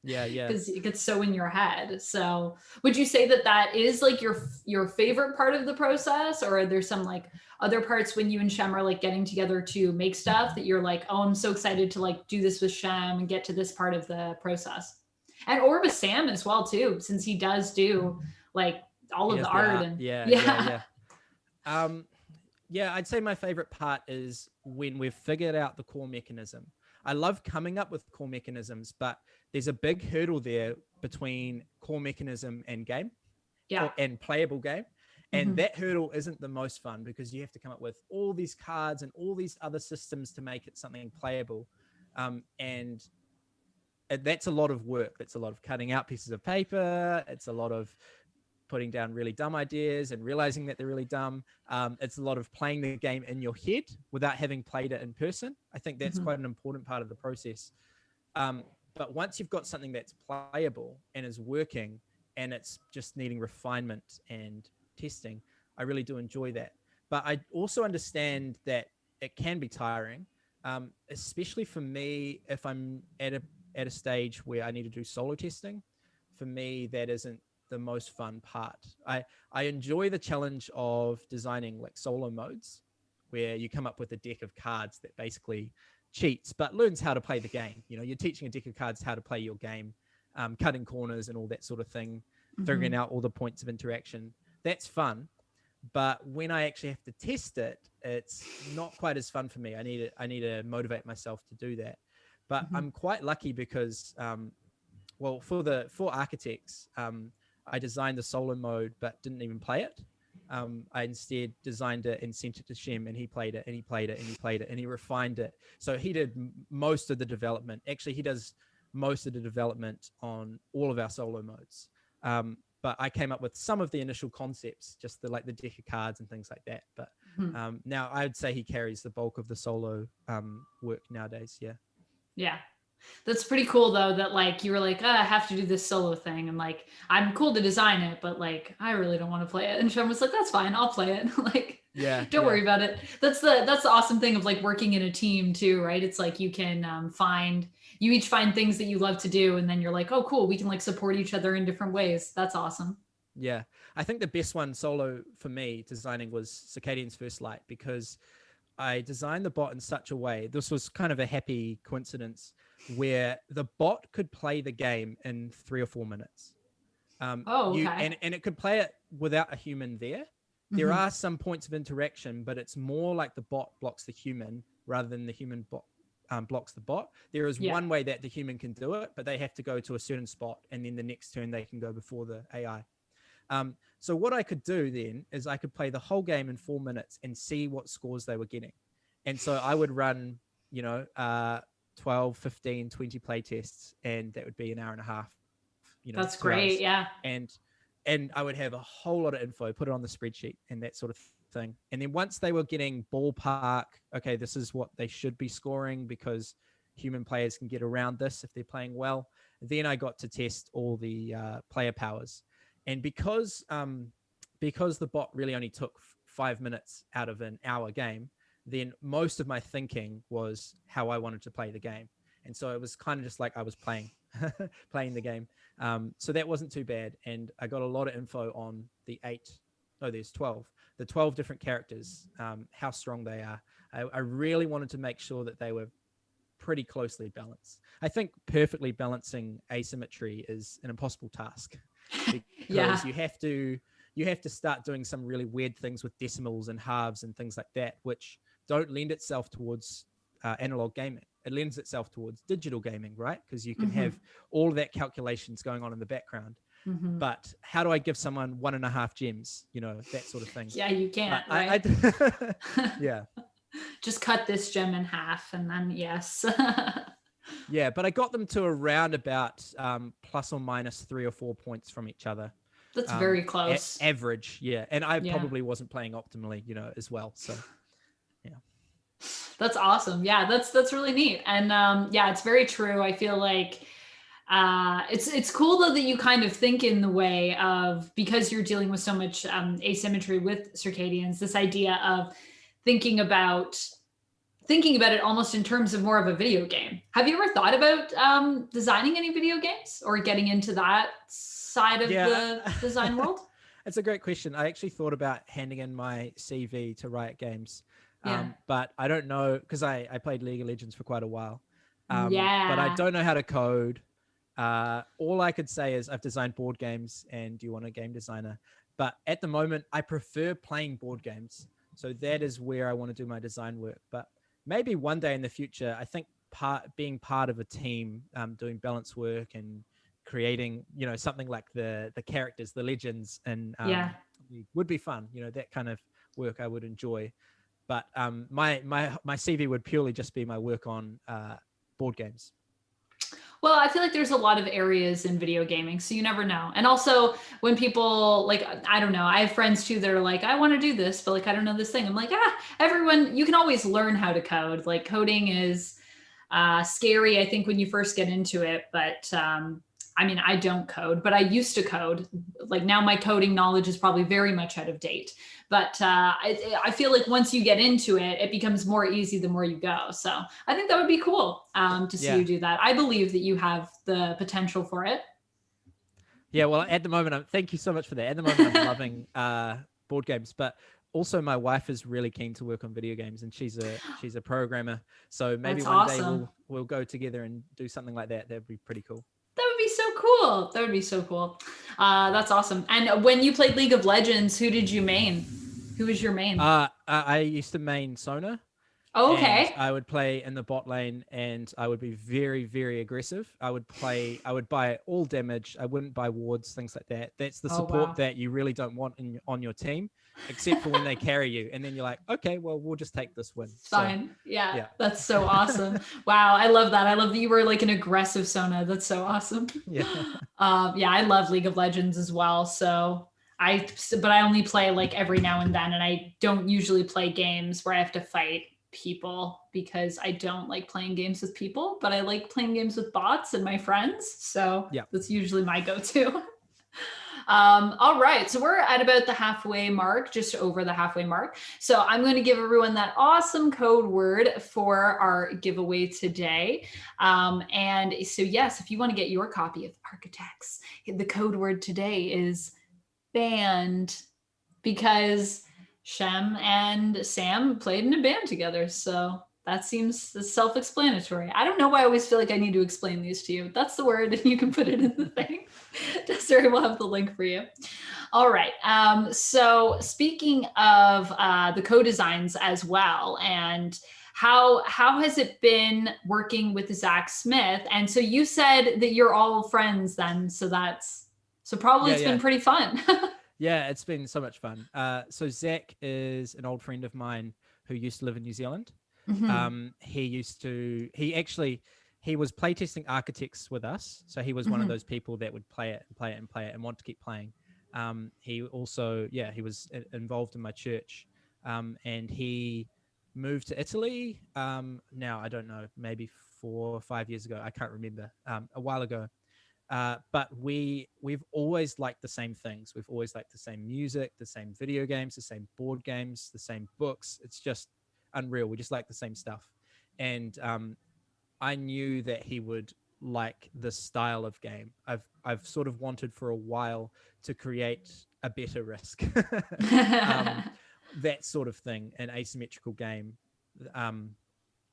Yeah. Because it gets so in your head. So would you say that is like your favorite part of the process, or are there some like other parts when you and Shem are like getting together to make stuff that you're like, oh, I'm so excited to like do this with Shem and get to this part of the process? And or with Sam as well too, since he does do like all of the art. And yeah. I'd say my favorite part is when we've figured out the core mechanism. I love coming up with core mechanisms, but there's a big hurdle there between core mechanism and game, and playable game. And that hurdle isn't the most fun, because you have to come up with all these cards and all these other systems to make it something playable. And that's a lot of work. That's a lot of cutting out pieces of paper. It's a lot of putting down really dumb ideas and realizing that they're really dumb. It's a lot of playing the game in your head without having played it in person. I think that's quite an important part of the process. But once you've got something that's playable and is working, and it's just needing refinement and testing, I really do enjoy that. But I also understand that it can be tiring, especially for me if I'm at a stage where I need to do solo testing. For me, that isn't the most fun part. I enjoy the challenge of designing like solo modes, where you come up with a deck of cards that basically cheats but learns how to play the game. You know, you're teaching a deck of cards how to play your game, cutting corners and all that sort of thing, figuring out all the points of interaction. That's fun. But when I actually have to test it, it's not quite as fun for me. I need to motivate myself to do that. But I'm quite lucky because, for Architects, I designed the solo mode, but didn't even play it. I instead designed it and sent it to Shem, and he played it, and he played it, and he played it, and he refined it. So he did most of the development. Actually, he does most of the development on all of our solo modes. But I came up with some of the initial concepts, just the deck of cards and things like that. But now I would say he carries the bulk of the solo work nowadays. Yeah. Yeah. That's pretty cool though, that like you were like, I have to do this solo thing, and like I'm cool to design it, but like I really don't want to play it. And Sean was like, that's fine, I'll play it. Like, don't worry about it. That's the awesome thing of like working in a team too, right? It's like you can you each find things that you love to do, and then you're like, oh cool, we can like support each other in different ways. That's awesome. Yeah, I think the best one solo for me designing was Circadian's First Light, because I designed the bot in such a way. This was kind of a happy coincidence where the bot could play the game in 3 or 4 minutes. Okay. And it could play it without a human there. There are some points of interaction, but it's more like the bot blocks the human rather than the human bot blocks the bot. There is one way that the human can do it, but they have to go to a certain spot, and then the next turn they can go before the AI. So what I could do then is I could play the whole game in 4 minutes and see what scores they were getting. And so I would run, 12, 15, 20 play tests, and that would be an hour and a half. That's great. Hours. Yeah. And I would have a whole lot of info, put it on the spreadsheet and that sort of thing. And then once they were getting ballpark, okay, this is what they should be scoring because human players can get around this if they're playing well. Then I got to test all the player powers. And because the bot really only took 5 minutes out of an hour game, then most of my thinking was how I wanted to play the game. And so it was kind of just like I was playing the game. So that wasn't too bad. And I got a lot of info on the 12 different characters, how strong they are. I really wanted to make sure that they were pretty closely balanced. I think perfectly balancing asymmetry is an impossible task because you have to start doing some really weird things with decimals and halves and things like that, which don't lend itself towards analog gaming. It lends itself towards digital gaming, right? Because you can have all of that calculations going on in the background. But how do I give someone 1.5 gems? That sort of thing. Yeah, you can't. Right? Yeah. Just cut this gem in half, and then yes. Yeah, but I got them to around about plus or minus 3 or 4 points from each other. That's very close. Average, yeah. And I probably wasn't playing optimally, as well. So, yeah. That's awesome. Yeah, that's really neat. And it's very true. I feel like it's cool though that you kind of think in the way of, because you're dealing with so much asymmetry with circadians, this idea of thinking about it almost in terms of more of a video game. Have you ever thought about designing any video games or getting into that side of the design world? It's a great question. I actually thought about handing in my CV to Riot Games. But I don't know, because I played League of Legends for quite a while. But I don't know how to code. All I could say is I've designed board games and you want a game designer. But at the moment, I prefer playing board games. So that is where I want to do my design work. But maybe one day in the future, I think being part of a team, doing balance work and creating, something like the characters, the legends, and would be fun. That kind of work I would enjoy. But my CV would purely just be my work on board games. Well, I feel like there's a lot of areas in video gaming, so you never know. And also when people like, I don't know, I have friends too that are like, I want to do this, but like, I don't know this thing. I'm like, everyone, you can always learn how to code. Like coding is scary, I think, when you first get into it. But I don't code, but I used to code. Like now my coding knowledge is probably very much out of date. But I feel like once you get into it, it becomes more easy the more you go. So I think that would be cool to see you do that. I believe that you have the potential for it. Yeah, well, at the moment, thank you so much for that. At the moment, I'm loving board games, but also my wife is really keen to work on video games, and she's a programmer. So maybe one day we'll go together and do something like that. That'd be pretty cool. That would be so cool. That's awesome. And when you played League of Legends, who did you main? Who was your main? I used to main Sona. Oh, and okay. I would play in the bot lane, and I would be very, very aggressive. I would buy all damage. I wouldn't buy wards, things like that. That's the Oh, support wow. that you really don't want on your team, except for when they carry you. And then you're like, okay, well, we'll just take this win. It's So fine. Yeah, yeah. that's so awesome. Wow, I love that. I love that you were like an aggressive Sona. That's so awesome. Yeah. Yeah, I love League of Legends as well. But I only play like every now and then, and I don't usually play games where I have to fight people because I don't like playing games with people, but I like playing games with bots and my friends. So Yeah. that's usually my go-to. All right, so we're at about the halfway mark, just over the halfway mark. So I'm going to give everyone that awesome code word for our giveaway today. And so, yes, if you want to get your copy of Architects, the code word today is band, because Shem and Sam played in a band together. So that seems self-explanatory. I don't know why I always feel like I need to explain these to you, but that's the word, and you can put it in the thing. Desiree will have the link for you. All right. So speaking of the co-designs as well, and how has it been working with Zach Smith? And so you said that you're all friends then, so probably Yeah. it's been Yeah. pretty fun. Yeah. It's been so much fun. So Zach is an old friend of mine who used to live in New Zealand. Mm-hmm. He was playtesting Architects with us. So he was one of Mm-hmm. those people that would play it and play it and play it and want to keep playing. He also, yeah, he was involved in my church. And he moved to Italy. Now I don't know, maybe 4 or 5 years ago. I can't remember. A while ago. But we've always liked the same things. We've always liked the same music, the same video games, the same board games, the same books. It's just unreal. We just like the same stuff. And I knew that he would like this style of game. I've sort of wanted for a while to create a better Risk, that sort of thing, an asymmetrical game,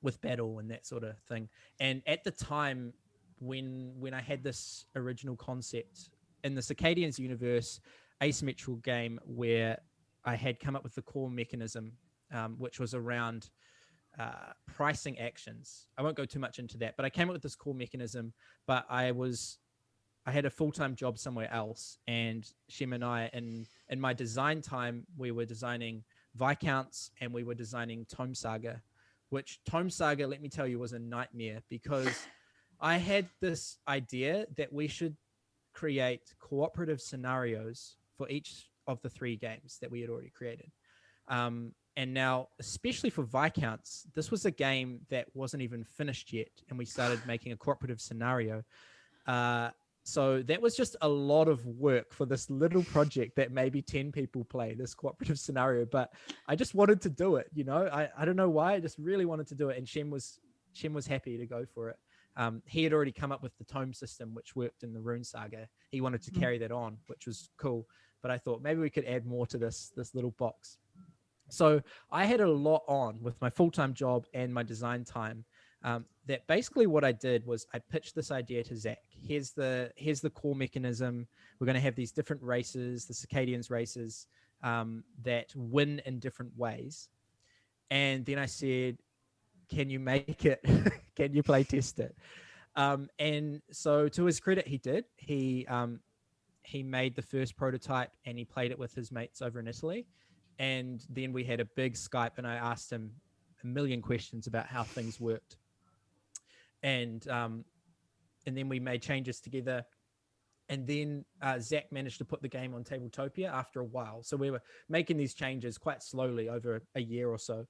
with battle and that sort of thing. And at the time, when I had this original concept in the Circadians universe, asymmetrical game where I had come up with the core mechanism, which was around pricing actions. I won't go too much into that, but I came up with this core mechanism. But I had a full-time job somewhere else, and Shem and I, in my design time, we were designing Viscounts and we were designing Tome Saga, which Tome Saga, let me tell you, was a nightmare because I had this idea that we should create cooperative scenarios for each of the 3 games that we had already created. And now, especially for Viscounts, this was a game that wasn't even finished yet, and we started making a cooperative scenario. So that was just a lot of work for this little project that maybe 10 people play, this cooperative scenario. But I just wanted to do it, I don't know why. I just really wanted to do it. And Shem was happy to go for it. He had already come up with the tome system, which worked in the Rune Saga. He wanted to carry that on, which was cool. But I thought maybe we could add more to this little box. So I had a lot on with my full-time job and my design time. That basically what I did was I pitched this idea to Zach. Here's the core mechanism. We're going to have these different races, the Circadians races, that win in different ways. And then I said, can you make it? Can you play test it? And so to his credit, he did. He made the first prototype and he played it with his mates over in Italy. And then we had a big Skype and I asked him a million questions about how things worked. And then we made changes together. And then Zach managed to put the game on Tabletopia after a while. So we were making these changes quite slowly over a year or so.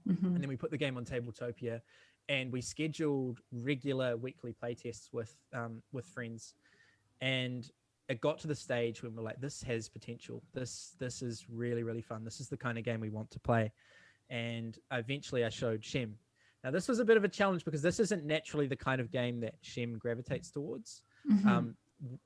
Mm-hmm. And then we put the game on Tabletopia and we scheduled regular weekly playtests with friends. And it got to the stage when we're like, this has potential. This is really, really fun. This is the kind of game we want to play. And eventually I showed Shem. Now, this was a bit of a challenge because this isn't naturally the kind of game that Shem gravitates towards. Mm-hmm.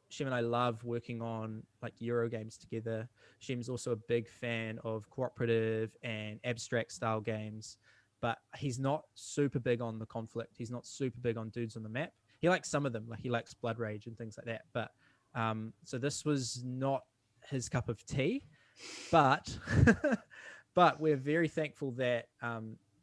Shem and I love working on like Euro games together. Shem's also a big fan of cooperative and abstract style games, but he's not super big on the conflict. He's not super big on dudes on the map. He likes some of them, like he likes Blood Rage and things like that. But so this was not his cup of tea, but but we're very thankful that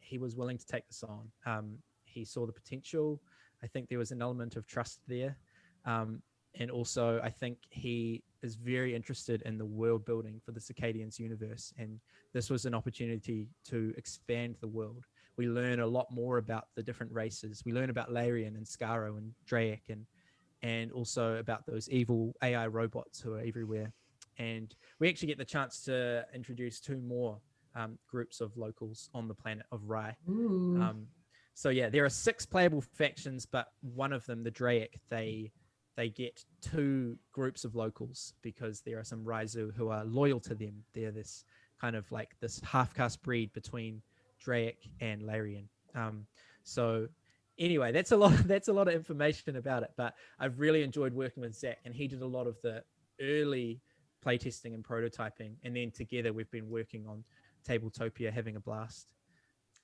he was willing to take this on. He saw the potential. I think there was an element of trust there. And also, I think he is very interested in the world building for the Circadians universe. And this was an opportunity to expand the world. We learn a lot more about the different races. We learn about Larian and Skaro and Draic, and also about those evil AI robots who are everywhere. And we actually get the chance to introduce two more groups of locals on the planet of Rye. Ooh. So yeah, there are 6 playable factions, but one of them, the Draic, they get 2 groups of locals because there are some Raizu who are loyal to them. They're this kind of like this half-caste breed between Draic and Larian. So anyway, that's a lot of information about it, but I've really enjoyed working with Zach, and he did a lot of the early playtesting and prototyping, and then together we've been working on Tabletopia, having a blast.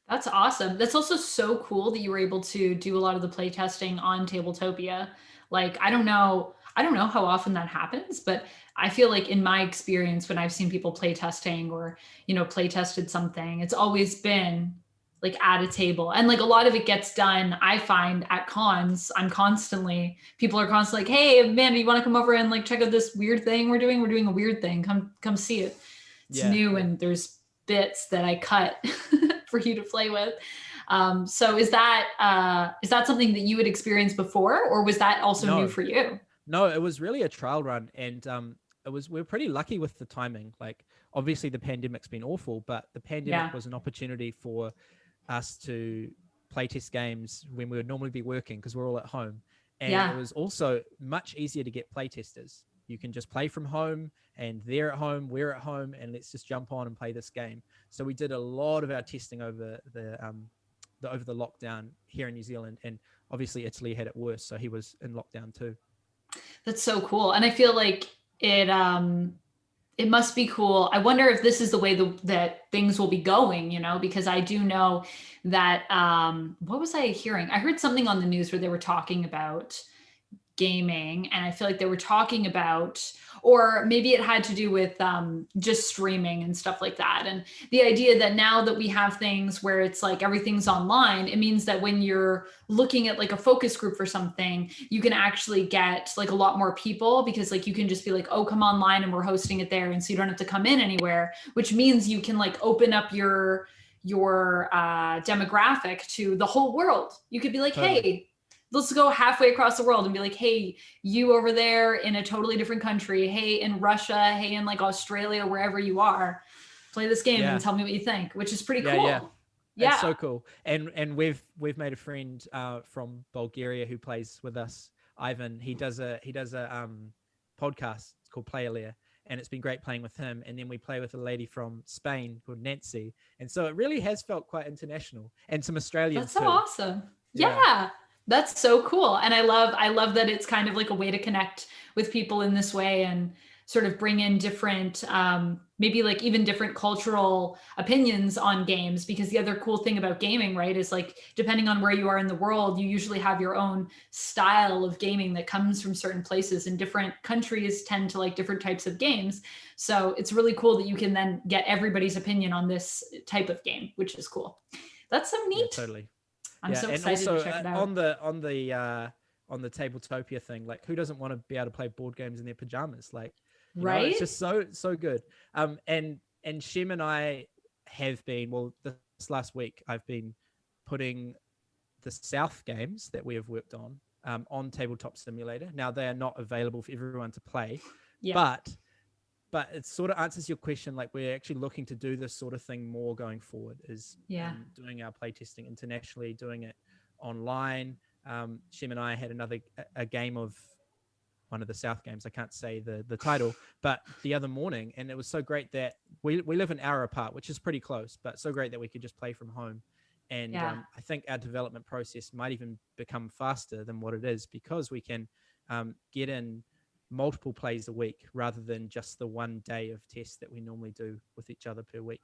That's awesome. That's also so cool that you were able to do a lot of the play testing on Tabletopia. Like, I don't know how often that happens, but I feel like in my experience, when I've seen people play testing or, play tested something, it's always been like at a table. And like a lot of it gets done, I find at cons, people are constantly like, hey, Amanda, you want to come over and like check out this weird thing we're doing? We're doing a weird thing. Come see it. It's new. And there's bits that I cut for you to play with. So is that something that you had experienced before, or was that also new for you? No, it was really a trial run, and we're pretty lucky with the timing. Like, obviously the pandemic's been awful, but the pandemic was an opportunity for us to playtest games when we would normally be working because we're all at home. And it was also much easier to get playtesters. You can just play from home, and they're at home, we're at home, and let's just jump on and play this game. So we did a lot of our testing over the lockdown here in New Zealand, and obviously Italy had it worse, so he was in lockdown too. That's so cool. And I feel like it must be cool. I wonder if this is the way that things will be going, because I do know that, what was I hearing? I heard something on the news where they were talking about gaming, and I feel like they were talking about, or maybe it had to do with just streaming and stuff like that. And the idea that now that we have things where it's like everything's online, it means that when you're looking at like a focus group for something, you can actually get like a lot more people, because like you can just be like, oh, come online and we're hosting it there. And so you don't have to come in anywhere, which means you can like open up your demographic to the whole world. You could be like, totally. Hey, let's go halfway across the world and be like, hey, you over there in a totally different country, hey, in Russia, hey, in like Australia, wherever you are, play this game and tell me what you think, which is pretty cool. Yeah. It's so cool. And we've made a friend from Bulgaria who plays with us, Ivan. He does a podcast called Play Alea, and it's been great playing with him. And then we play with a lady from Spain called Nancy. And so it really has felt quite international, and some Australians. That's so awesome. Yeah. That's so cool. And I love that it's kind of like a way to connect with people in this way and sort of bring in different, maybe like even different cultural opinions on games. Because the other cool thing about gaming, right, is like, depending on where you are in the world, you usually have your own style of gaming that comes from certain places, and different countries tend to like different types of games. So it's really cool that you can then get everybody's opinion on this type of game, which is cool. That's so neat. Yeah, totally. I'm so excited to check it out. On the Tabletopia thing, like, who doesn't want to be able to play board games in their pajamas? Like, right? It's just so good. And Shem and I have been, well, this last week I've been putting the South games that we have worked on Tabletop Simulator. Now they are not available for everyone to play, but it sort of answers your question. Like, we're actually looking to do this sort of thing more going forward, is doing our playtesting internationally, doing it online. Shem and I had a game of one of the South games. I can't say the title, but the other morning, and it was so great that we live an hour apart, which is pretty close, but so great that we could just play from home. And I think our development process might even become faster than what it is, because we can get in multiple plays a week rather than just the one day of tests that we normally do with each other per week.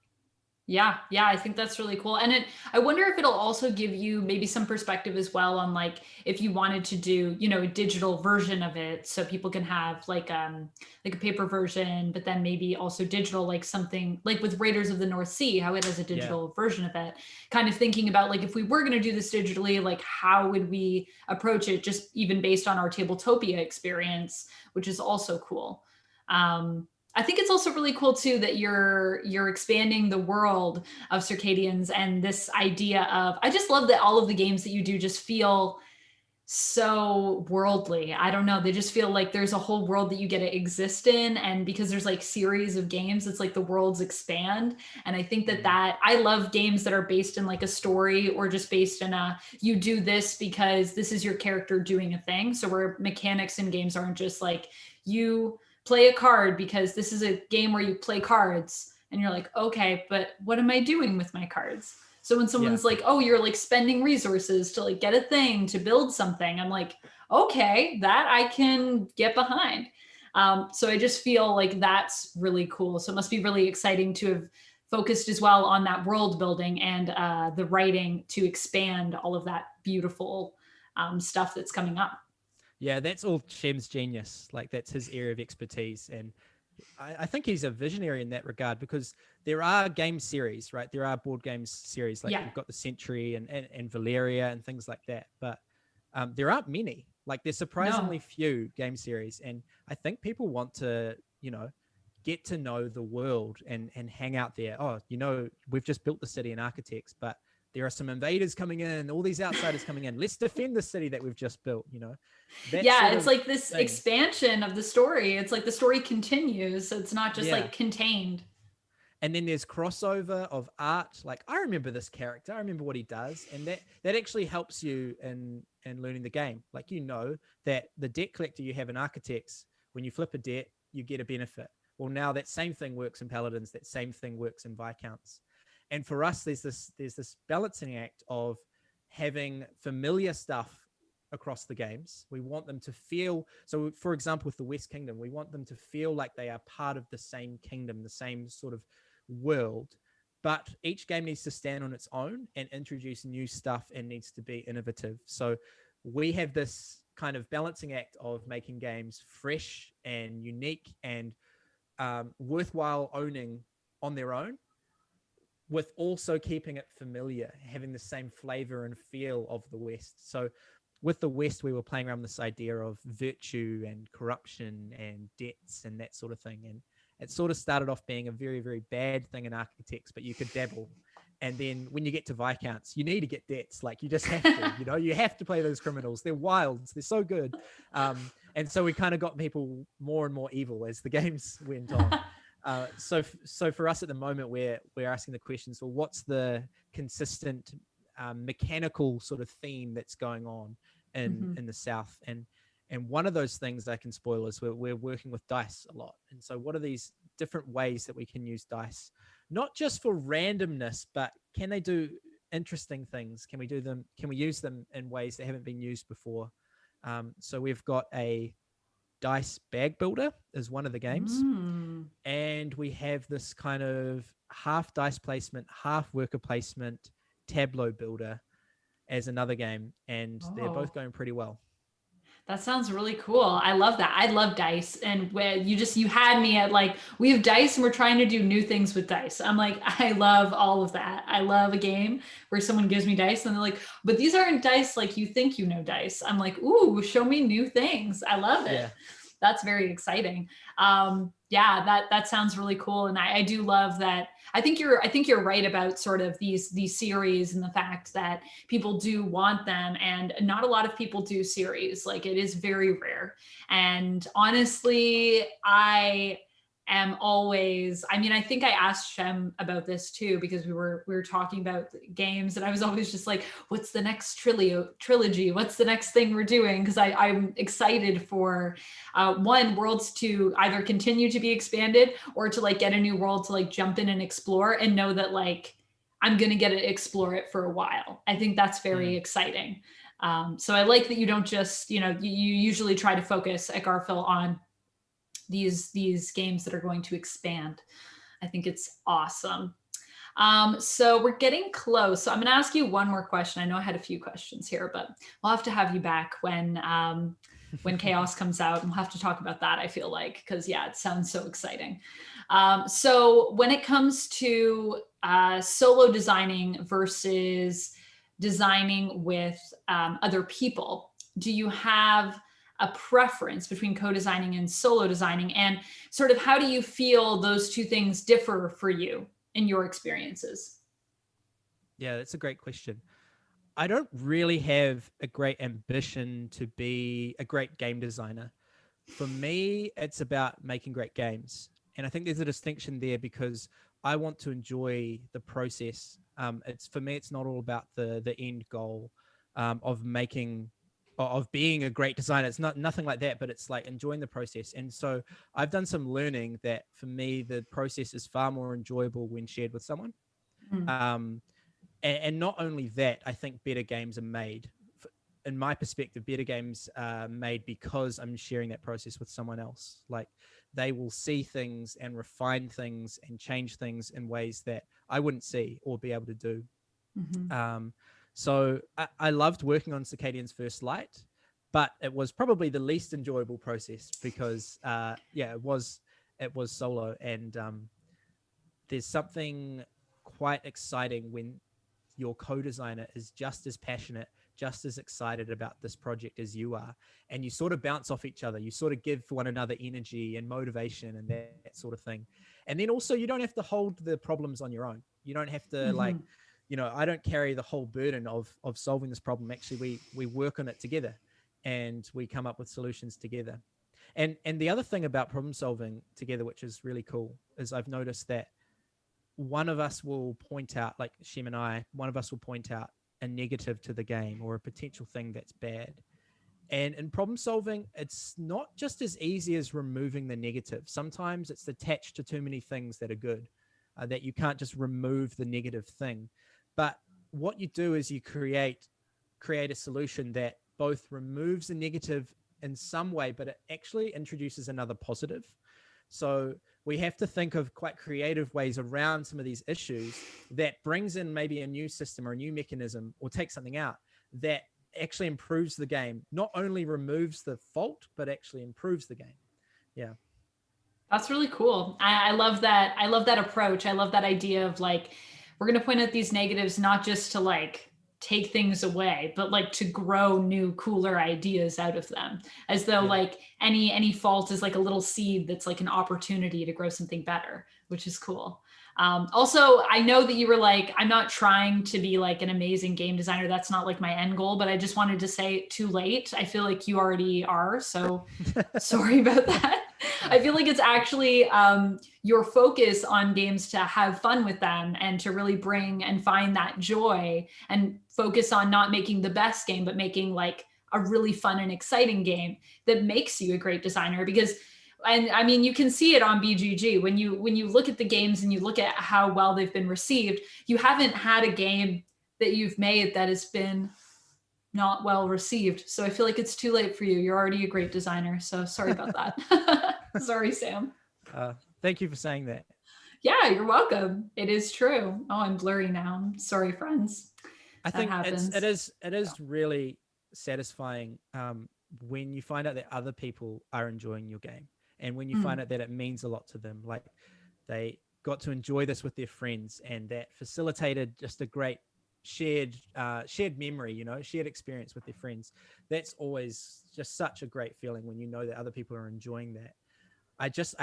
Yeah, I think that's really cool. And I wonder if it'll also give you maybe some perspective as well on like if you wanted to do, a digital version of it so people can have like a paper version, but then maybe also digital, like something like with Raiders of the North Sea, how it has a Yeah. digital version of it. Kind of thinking about like if we were going to do this digitally, like how would we approach it just even based on our Tabletopia experience, which is also cool. I think it's also really cool too that you're expanding the world of circadians and this idea of I just love that all of the games that you do just feel so worldly. I don't know, they just feel like there's a whole world that you get to exist in, and because there's like series of games, it's like the worlds expand. And I think that Mm. I love games that are based in like a story or just based in a you do this because this is your character doing a thing. So where mechanics in games aren't just like you play a card because this is a game where you play cards and you're like, okay, but what am I doing with my cards? So when Yeah. someone's like, oh, you're like spending resources to like get a thing to build something, I'm like, okay, that I can get behind. So I just feel like that's really cool. So it must be really exciting to have focused as well on that world building and the writing to expand all of that beautiful stuff that's coming up. Yeah, that's all Shem's genius. Like that's his area of expertise, and I think he's a visionary in that regard because there are game series, right? There are board games series like Yeah. we've got the Century and Valeria and things like that, but there aren't many. Like there's No. surprisingly few game series, and I think people want to, get to know the world and hang out there. Oh, we've just built the city and architects, but there are some invaders coming in, all these outsiders coming in. Let's defend the city that we've just built. That Yeah, sort it's of like this thing. expansion of the story. It's like the story continues. So it's not just Yeah. like contained. And then there's crossover of art. Like I remember this character, I remember what he does, and that actually helps you in learning the game. Like that the debt collector you have in Architects, when you flip a debt, you get a benefit. Well, now that same thing works in Paladins, that same thing works in Viscounts. And for us, there's this balancing act of having familiar stuff across the games. We want them to feel so. For example, with the West Kingdom, we want them to feel like they are part of the same kingdom, the same sort of world, but each game needs to stand on its own and introduce new stuff and needs to be innovative. So we have this kind of balancing act of making games fresh and unique and worthwhile owning on their own, with also keeping it familiar, having the same flavor and feel of the West. So with the West, we were playing around this idea of virtue and corruption and debts and that sort of thing. And it sort of started off being a very, very bad thing in Architects, but you could dabble. And then when you get to Viscounts, you need to get debts. Like you just have to, you have to play those criminals. They're wilds. They're so good. And so we kind of got people more and more evil as the games went on. So for us at the moment, we're asking the questions, well, what's the consistent mechanical sort of theme that's going on in the South? And one of those things I can spoil is we're working with dice a lot. And so what are these different ways that we can use dice, not just for randomness, but can they do interesting things? Can we use them in ways that haven't been used before? So we've got a dice bag builder is one of the games. And we have this kind of half dice placement, half worker placement tableau builder as another game. And they're both going pretty well. That sounds really cool. I love that. I love dice. And when you had me at like, we have dice and we're trying to do new things with dice. I'm like, I love all of that. I love a game where someone gives me dice and they're like, but these aren't dice like you think you know dice. I'm like, ooh, show me new things. I love it. Yeah. That's very exciting. Yeah, that sounds really cool. And I do love that. I think you're right about sort of these series and the fact that people do want them, and not a lot of people do series. Like it is very rare. And honestly, I think I asked Shem about this too, because we were talking about games and I was always just like, what's the next trilogy? What's the next thing we're doing? Because I'm excited for worlds to either continue to be expanded or to like get a new world to like jump in and explore and know that like I'm going to get to explore it for a while. I think that's very exciting. So I like that you don't just, you usually try to focus at Garfield on these games that are going to expand. I think it's awesome. So we're getting close. So I'm going to ask you one more question. I know I had a few questions here, but we'll have to have you back when Chaos comes out, and we'll have to talk about that. I feel like, because yeah, it sounds so exciting. So when it comes to solo designing versus designing with other people, do you have a preference between co-designing and solo designing, and sort of how do you feel those two things differ for you in your experiences? Yeah, that's a great question. I don't really have a great ambition to be a great game designer. For me, it's about making great games. And I think there's a distinction there because I want to enjoy the process. It's for me, it's not all about the end goal of making of being a great designer. It's not nothing like that, but it's like enjoying the process. And so I've done some learning that for me, the process is far more enjoyable when shared with someone. Mm. And not only that, I think better games are made. In my perspective, better games are made because I'm sharing that process with someone else. Like they will see things and refine things and change things in ways that I wouldn't see or be able to do. Mm-hmm. So I loved working on Circadian's First Light, but it was probably the least enjoyable process because, it was solo, and there's something quite exciting when your co-designer is just as passionate, just as excited about this project as you are, and you sort of bounce off each other. You sort of give one another energy and motivation and that sort of thing. And then also you don't have to hold the problems on your own. You don't have to I don't carry the whole burden of solving this problem. Actually, we work on it together and we come up with solutions together. And the other thing about problem solving together, which is really cool, is I've noticed that one of us will point out, like Shem and I, one of us will point out a negative to the game or a potential thing that's bad. And in problem solving, it's not just as easy as removing the negative. Sometimes it's attached to too many things that are good, that you can't just remove the negative thing. But what you do is you create a solution that both removes the negative in some way, but it actually introduces another positive. So we have to think of quite creative ways around some of these issues that brings in maybe a new system or a new mechanism or takes something out that actually improves the game, not only removes the fault, but actually improves the game. Yeah. That's really cool. I love that. I love that approach. I love that idea of like, we're going to point out these negatives, not just to like take things away, but like to grow new, cooler ideas out of them, as though like any fault is like a little seed that's like an opportunity to grow something better, which is cool. Also, I know that you were like, I'm not trying to be like an amazing game designer. That's not like my end goal, but I just wanted to say too late. I feel like you already are. So sorry about that. I feel like it's actually your focus on games to have fun with them and to really bring and find that joy and focus on not making the best game, but making like a really fun and exciting game that makes you a great designer. Because, and I mean, you can see it on BGG when you look at the games and you look at how well they've been received. You haven't had a game that you've made that has been not well received. So I feel like it's too late for you. You're already a great designer. So sorry about that. Sorry, Sam. Thank you for saying that. Yeah, you're welcome. It is true. Oh, I'm blurry now. I'm sorry, friends. I think it is really satisfying when you find out that other people are enjoying your game, and when you find out that it means a lot to them, like they got to enjoy this with their friends, and that facilitated just a great shared memory, shared experience with their friends. That's always just such a great feeling when you know that other people are enjoying that. I just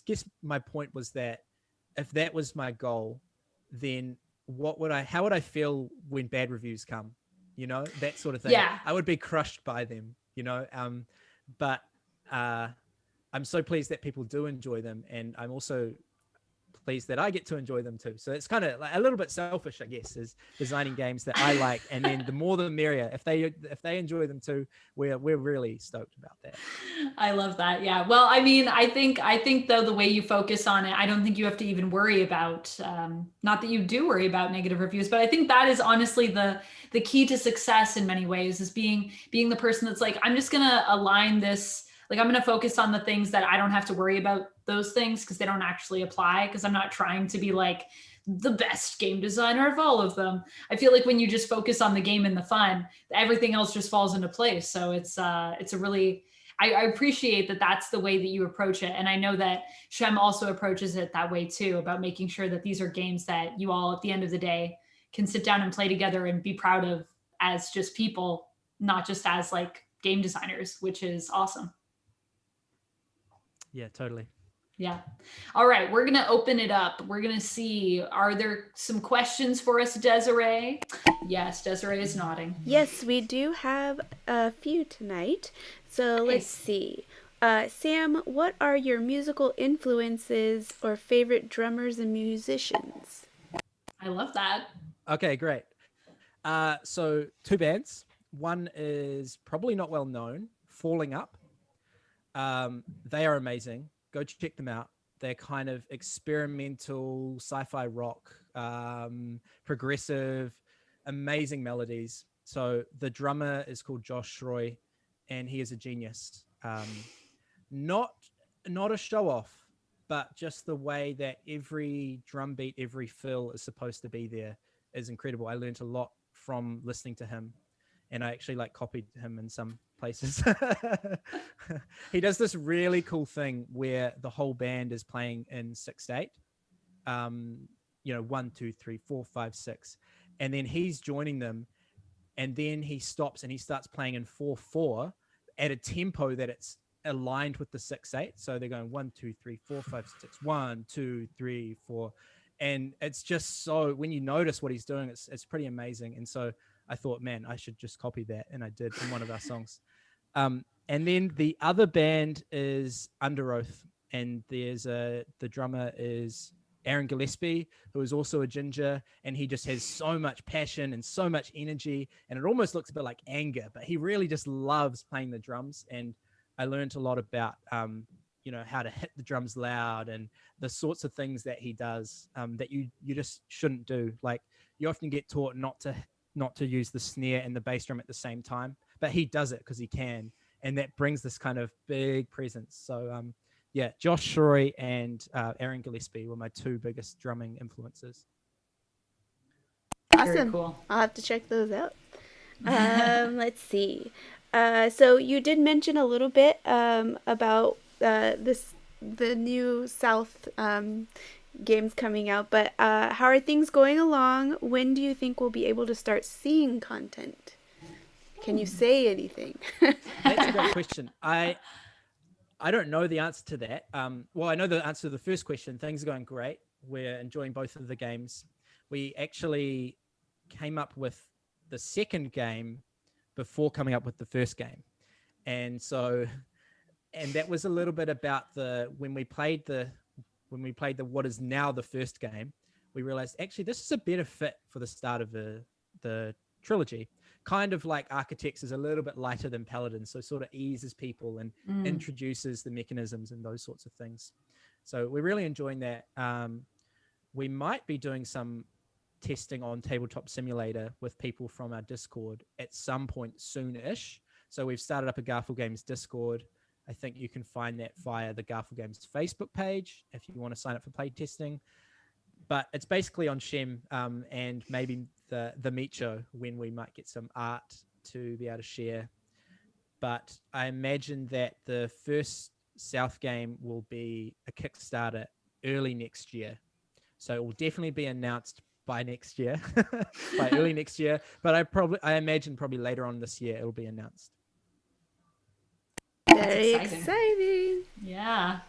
guess my point was that if that was my goal, then how would I feel when bad reviews come? That sort of thing. Yeah. I would be crushed by them, but I'm so pleased that people do enjoy them, and I'm also pleased that I get to enjoy them too. So it's kind of like a little bit selfish, I guess, is designing games that I like, and then the more the merrier. If they enjoy them too, we're really stoked about that. I love that. Yeah. Well, I mean, I think though the way you focus on it, I don't think you have to even worry about. Not that you do worry about negative reviews, but I think that is honestly the key to success in many ways, is being the person that's like, I'm just gonna align this. Like, I'm going to focus on the things that I don't have to worry about those things because they don't actually apply, because I'm not trying to be like the best game designer of all of them. I feel like when you just focus on the game and the fun, everything else just falls into place. So it's a really, I appreciate that that's the way that you approach it. And I know that Shem also approaches it that way too, about making sure that these are games that you all at the end of the day can sit down and play together and be proud of as just people, not just as like game designers, which is awesome. Yeah, totally. Yeah. All right. We're going to open it up. We're going to see, are there some questions for us, Desiree? Yes, Desiree is nodding. Yes, we do have a few tonight. So let's see. Sam, what are your musical influences or favorite drummers and musicians? I love that. Okay, great. So 2 bands. One is probably not well known, Falling Up. They are amazing. Go check them out. They're kind of experimental sci-fi rock, progressive, amazing melodies. So the drummer is called Josh Schroy, and he is a genius. Not a show off, but just the way that every drum beat, every fill is supposed to be there is incredible. I learned a lot from listening to him, and I actually copied him in some places. He does this really cool thing where the whole band is playing in 6/8, 1 2 3 4 5 6, and then he's joining them, and then he stops and he starts playing in 4/4 at a tempo that it's aligned with the 6/8. So they're going 1 2 3 4 5 6 1 2 3 4, and it's just so, when you notice what he's doing, it's pretty amazing. And so I thought, man, I should just copy that, and I did in one of our songs. And then the other band is Under Oath, and the drummer is Aaron Gillespie, who is also a ginger, and he just has so much passion and so much energy, and it almost looks a bit like anger, but he really just loves playing the drums. And I learned a lot about how to hit the drums loud and the sorts of things that he does that you just shouldn't do. Like, you often get taught not to use the snare and the bass drum at the same time, but he does it because he can, and that brings this kind of big presence. So Josh Shroy and Aaron Gillespie were my 2 biggest drumming influences. Awesome. Very cool. I'll have to check those out. Let's see. So you did mention a little bit about the new South games coming out, but how are things going along? When do you think we'll be able to start seeing content? Can you say anything? That's a great question. I don't know the answer to that. Well, I know the answer to the first question. Things are going great. We're enjoying both of the games. We actually came up with the second game before coming up with the first game. And that was a little bit about when we played the what is now the first game, we realized actually this is a better fit for the start of the trilogy. Kind of like Architects is a little bit lighter than Paladin, so sort of eases people and introduces the mechanisms and those sorts of things. So we're really enjoying that. We might be doing some testing on Tabletop Simulator with people from our Discord at some point soon-ish. So we've started up a Garfield Games Discord. I think you can find that via the Garfield Games Facebook page if you want to sign up for play testing. But it's basically on Shem and maybe the Meat Show, when we might get some art to be able to share. But I imagine that the first South game will be a Kickstarter early next year. So it will definitely be announced by next year, by early next year. But I imagine probably later on this year it will be announced. Very exciting. Yeah.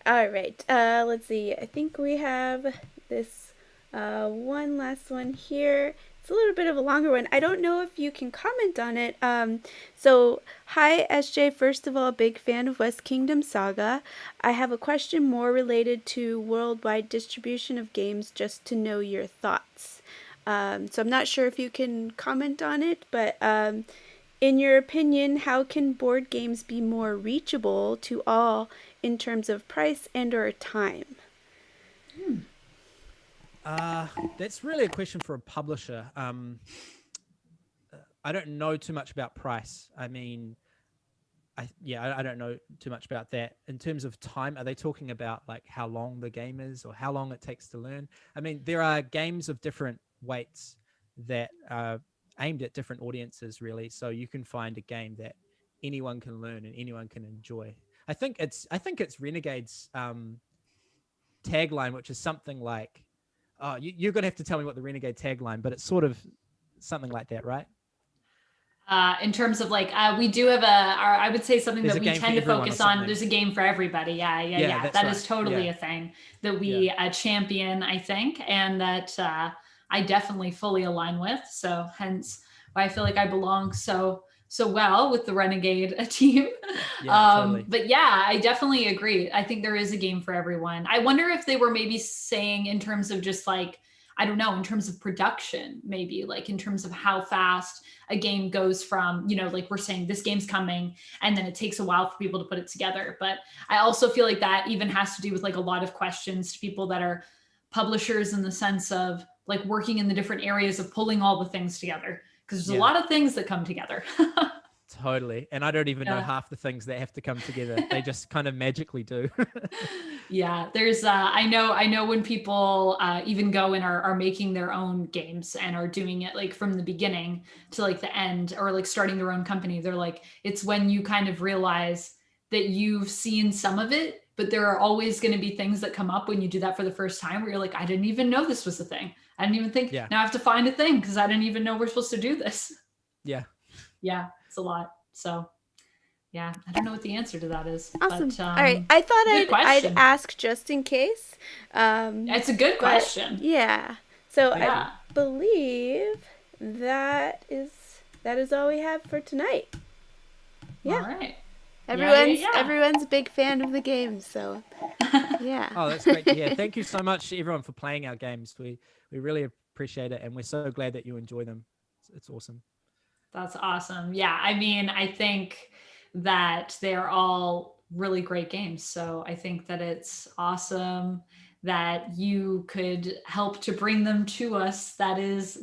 All right. Let's see. I think we have this one last one here. It's a little bit of a longer one. I don't know if you can comment on it. So, hi, SJ. First of all, big fan of West Kingdom Saga. I have a question more related to worldwide distribution of games, just to know your thoughts. So I'm not sure if you can comment on it, but in your opinion, how can board games be more reachable to all in terms of price and or time? That's really a question for a publisher. I don't know too much about price. I mean, I don't know too much about that. In terms of time, are they talking about like how long the game is or how long it takes to learn? I mean, there are games of different weights that are aimed at different audiences, really. So you can find a game that anyone can learn and anyone can enjoy. I think it's Renegade's tagline, which is something like, oh, you're gonna have to tell me what the Renegade tagline, but it's sort of something like that, right? In terms of like, we do have I would say something There's that a we game for tend to everyone or focus on. something. There's a game for everybody. Yeah, yeah, Yeah, yeah. that's That right. is totally Yeah. a thing that we champion, I think, and that I definitely fully align with. So hence why I feel like I belong so well with the Renegade team. Yeah, totally. But yeah, I definitely agree. I think there is a game for everyone. I wonder if they were maybe saying in terms of just like, I don't know, in terms of production, maybe like in terms of how fast a game goes from, like we're saying this game's coming and then it takes a while for people to put it together. But I also feel like that even has to do with like a lot of questions to people that are publishers in the sense of like working in the different areas of pulling all the things together. Because there's a lot of things that come together. Totally. And I don't even know Yeah. half the things that have to come together. They just kind of magically do. Yeah, there's I know when people even go and are making their own games and are doing it like from the beginning to like the end, or like starting their own company, they're like, it's when you kind of realize that you've seen some of it, but there are always going to be things that come up when you do that for the first time where you're like, I didn't even know this was a thing. I didn't even think. Yeah. Now I have to find a thing because I didn't even know we're supposed to do this. Yeah. Yeah, it's a lot. So yeah, I don't know what the answer to that is. Awesome. But, All right. I thought good I'd question. ask just in case. It's a good question. Yeah. So Yeah. I believe that is all we have for tonight. Yeah. All right. Everyone's a big fan of the game, so yeah. Oh, that's great to hear. Thank you so much to everyone for playing our games. We really appreciate it, and we're so glad that you enjoy them. It's awesome. That's awesome. Yeah, I mean, I think that they're all really great games. So I think that it's awesome that you could help to bring them to us. That is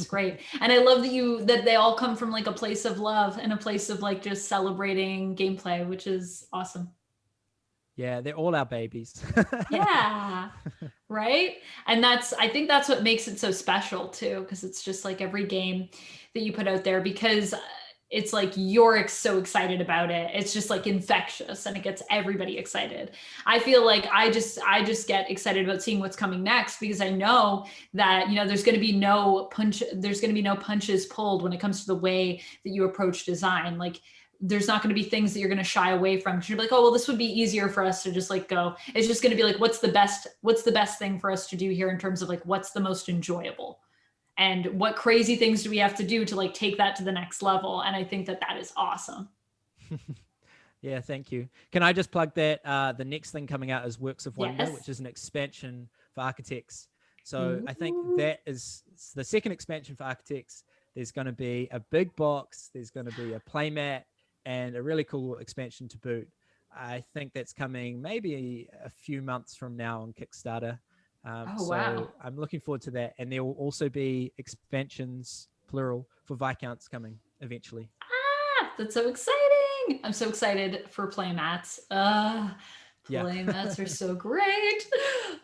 great. And I love that they all come from like a place of love and a place of like just celebrating gameplay, which is awesome. Yeah, they're all our babies. Yeah. Right. And I think that's what makes it so special too, because it's just like every game that you put out there, because it's like you're so excited about it. It's just like infectious and it gets everybody excited. I feel like I just get excited about seeing what's coming next, because I know that, there's going to be no punches pulled when it comes to the way that you approach design. Like, there's not going to be things that you're going to shy away from, because you're like, oh, well, this would be easier for us to just like go. It's just going to be like, what's the best thing for us to do here in terms of like, what's the most enjoyable, and what crazy things do we have to do to like take that to the next level. And I think that is awesome. Yeah, thank you. Can I just plug that the next thing coming out is Works of Wonder, Yes. which is an expansion for Architects. So I think that is the second expansion for Architects. There's going to be a big box, there's going to be a playmat, and a really cool expansion to boot. I think that's coming maybe a few months from now on Kickstarter. Wow. I'm looking forward to that. And there will also be expansions, plural, for Viscounts coming eventually. That's so exciting. I'm so excited for playmats. Playmats are so great.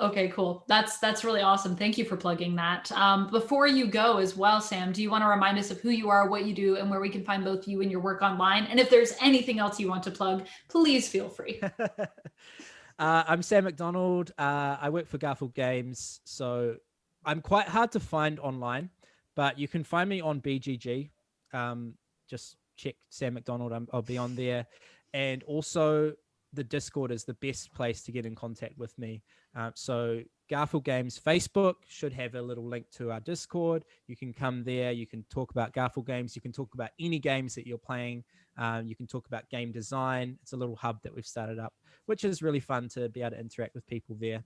Okay, cool. That's really awesome. Thank you for plugging that. Before you go as well, Sam, do you want to remind us of who you are, what you do, and where we can find both you and your work online? And if there's anything else you want to plug, please feel free. I'm Sam Macdonald. I work for Garfield Games, so I'm quite hard to find online, but you can find me on BGG. Just check Sam Macdonald. I'll be on there. And also the Discord is the best place to get in contact with me. So Garfield Games Facebook should have a little link to our Discord. You can come there. You can talk about Garfield Games. You can talk about any games that you're playing. You can talk about game design. It's a little hub that we've started up, which is really fun to be able to interact with people there.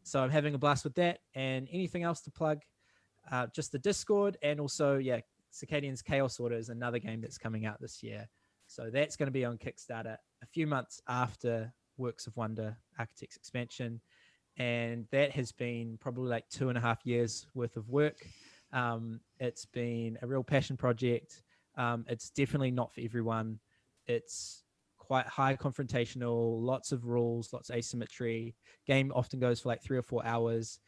So I'm having a blast with that. And anything else to plug? Just the Discord, and also, Circadian's Chaos Order is another game that's coming out this year. So that's going to be on Kickstarter a few months after Works of Wonder Architects Expansion. And that has been probably like 2.5 years worth of work. It's been a real passion project. It's definitely not for everyone. It's quite high confrontational, lots of rules, lots of asymmetry. Game often goes for like 3 or 4 hours,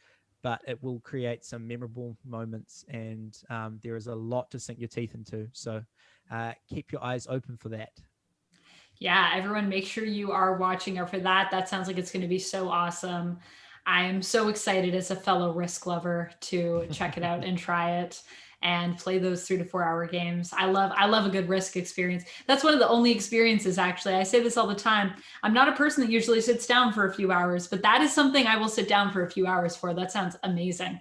but it will create some memorable moments, and there is a lot to sink your teeth into. So keep your eyes open for that. Yeah, everyone make sure you are watching out for that. That sounds like it's going to be so awesome. I am so excited as a fellow Risk lover to check it out and try it and play those 3 to 4 hour games. I love a good Risk experience. That's one of the only experiences, actually. I say this all the time. I'm not a person that usually sits down for a few hours, but that is something I will sit down for a few hours for. That sounds amazing.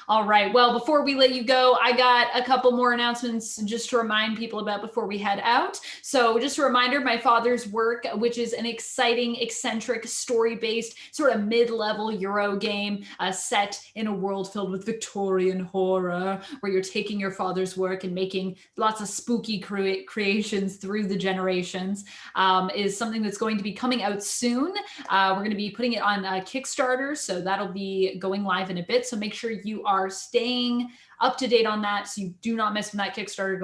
All right. Well, before we let you go, I got a couple more announcements just to remind people about before we head out. So just a reminder, My Father's Work, which is an exciting, eccentric, story-based, sort of mid-level Euro game set in a world filled with Victorian horror, where you're taking your father's work and making lots of spooky creations through the generations, is something that's going to be coming out soon. We're going to be putting it on Kickstarter, so that'll be going live in a bit. So make sure you are staying up to date on that so you do not miss when that Kickstarter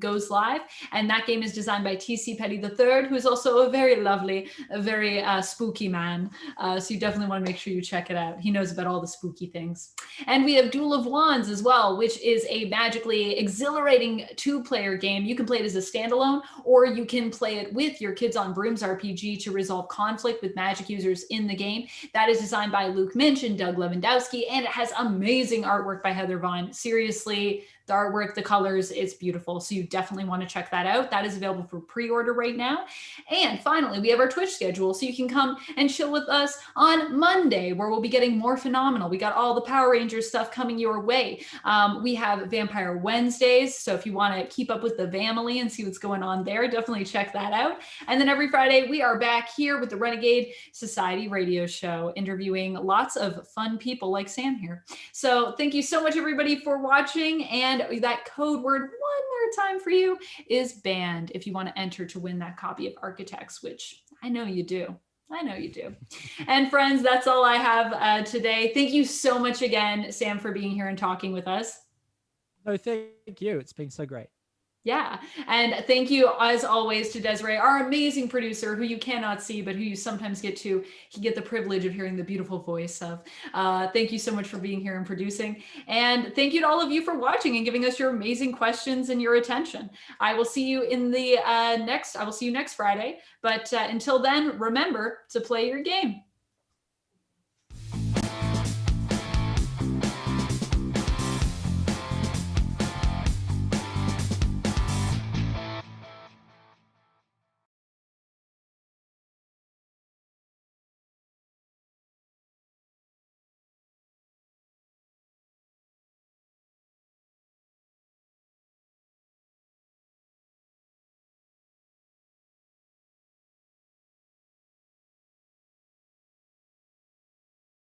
goes live. And that game is designed by TC Petty III, who is also a very lovely, a very spooky man. So you definitely want to make sure you check it out. He knows about all the spooky things. And we have Duel of Wands as well, which is a magically exhilarating 2-player game. You can play it as a standalone, or you can play it with your Kids on Brooms RPG to resolve conflict with magic users in the game. That is designed by Luke Minch and Doug Lewandowski, and it has amazing artwork by Heather Vaughn. Seriously, the artwork, the colors, it's beautiful. So you definitely want to check that out. That is available for pre-order right now. And finally, we have our Twitch schedule. So you can come and chill with us on Monday, where we'll be getting more phenomenal. We got all the Power Rangers stuff coming your way. We have Vampire Wednesdays. So if you want to keep up with the family and see what's going on there, definitely check that out. And then every Friday, we are back here with the Renegade Society radio show, interviewing lots of fun people like Sam here. So thank you so much, everybody, for watching. And that code word one more time for you is banned if you want to enter to win that copy of Architects, which I know you do. I know you do. And friends, that's all I have today. Thank you so much again, Sam, for being here and talking with us. No, thank you. It's been so great. Yeah. And thank you, as always, to Desiree, our amazing producer, who you cannot see, but who you sometimes get the privilege of hearing the beautiful voice of. Thank you so much for being here and producing. And thank you to all of you for watching and giving us your amazing questions and your attention. I will see you in the next Friday. But until then, remember to play your game.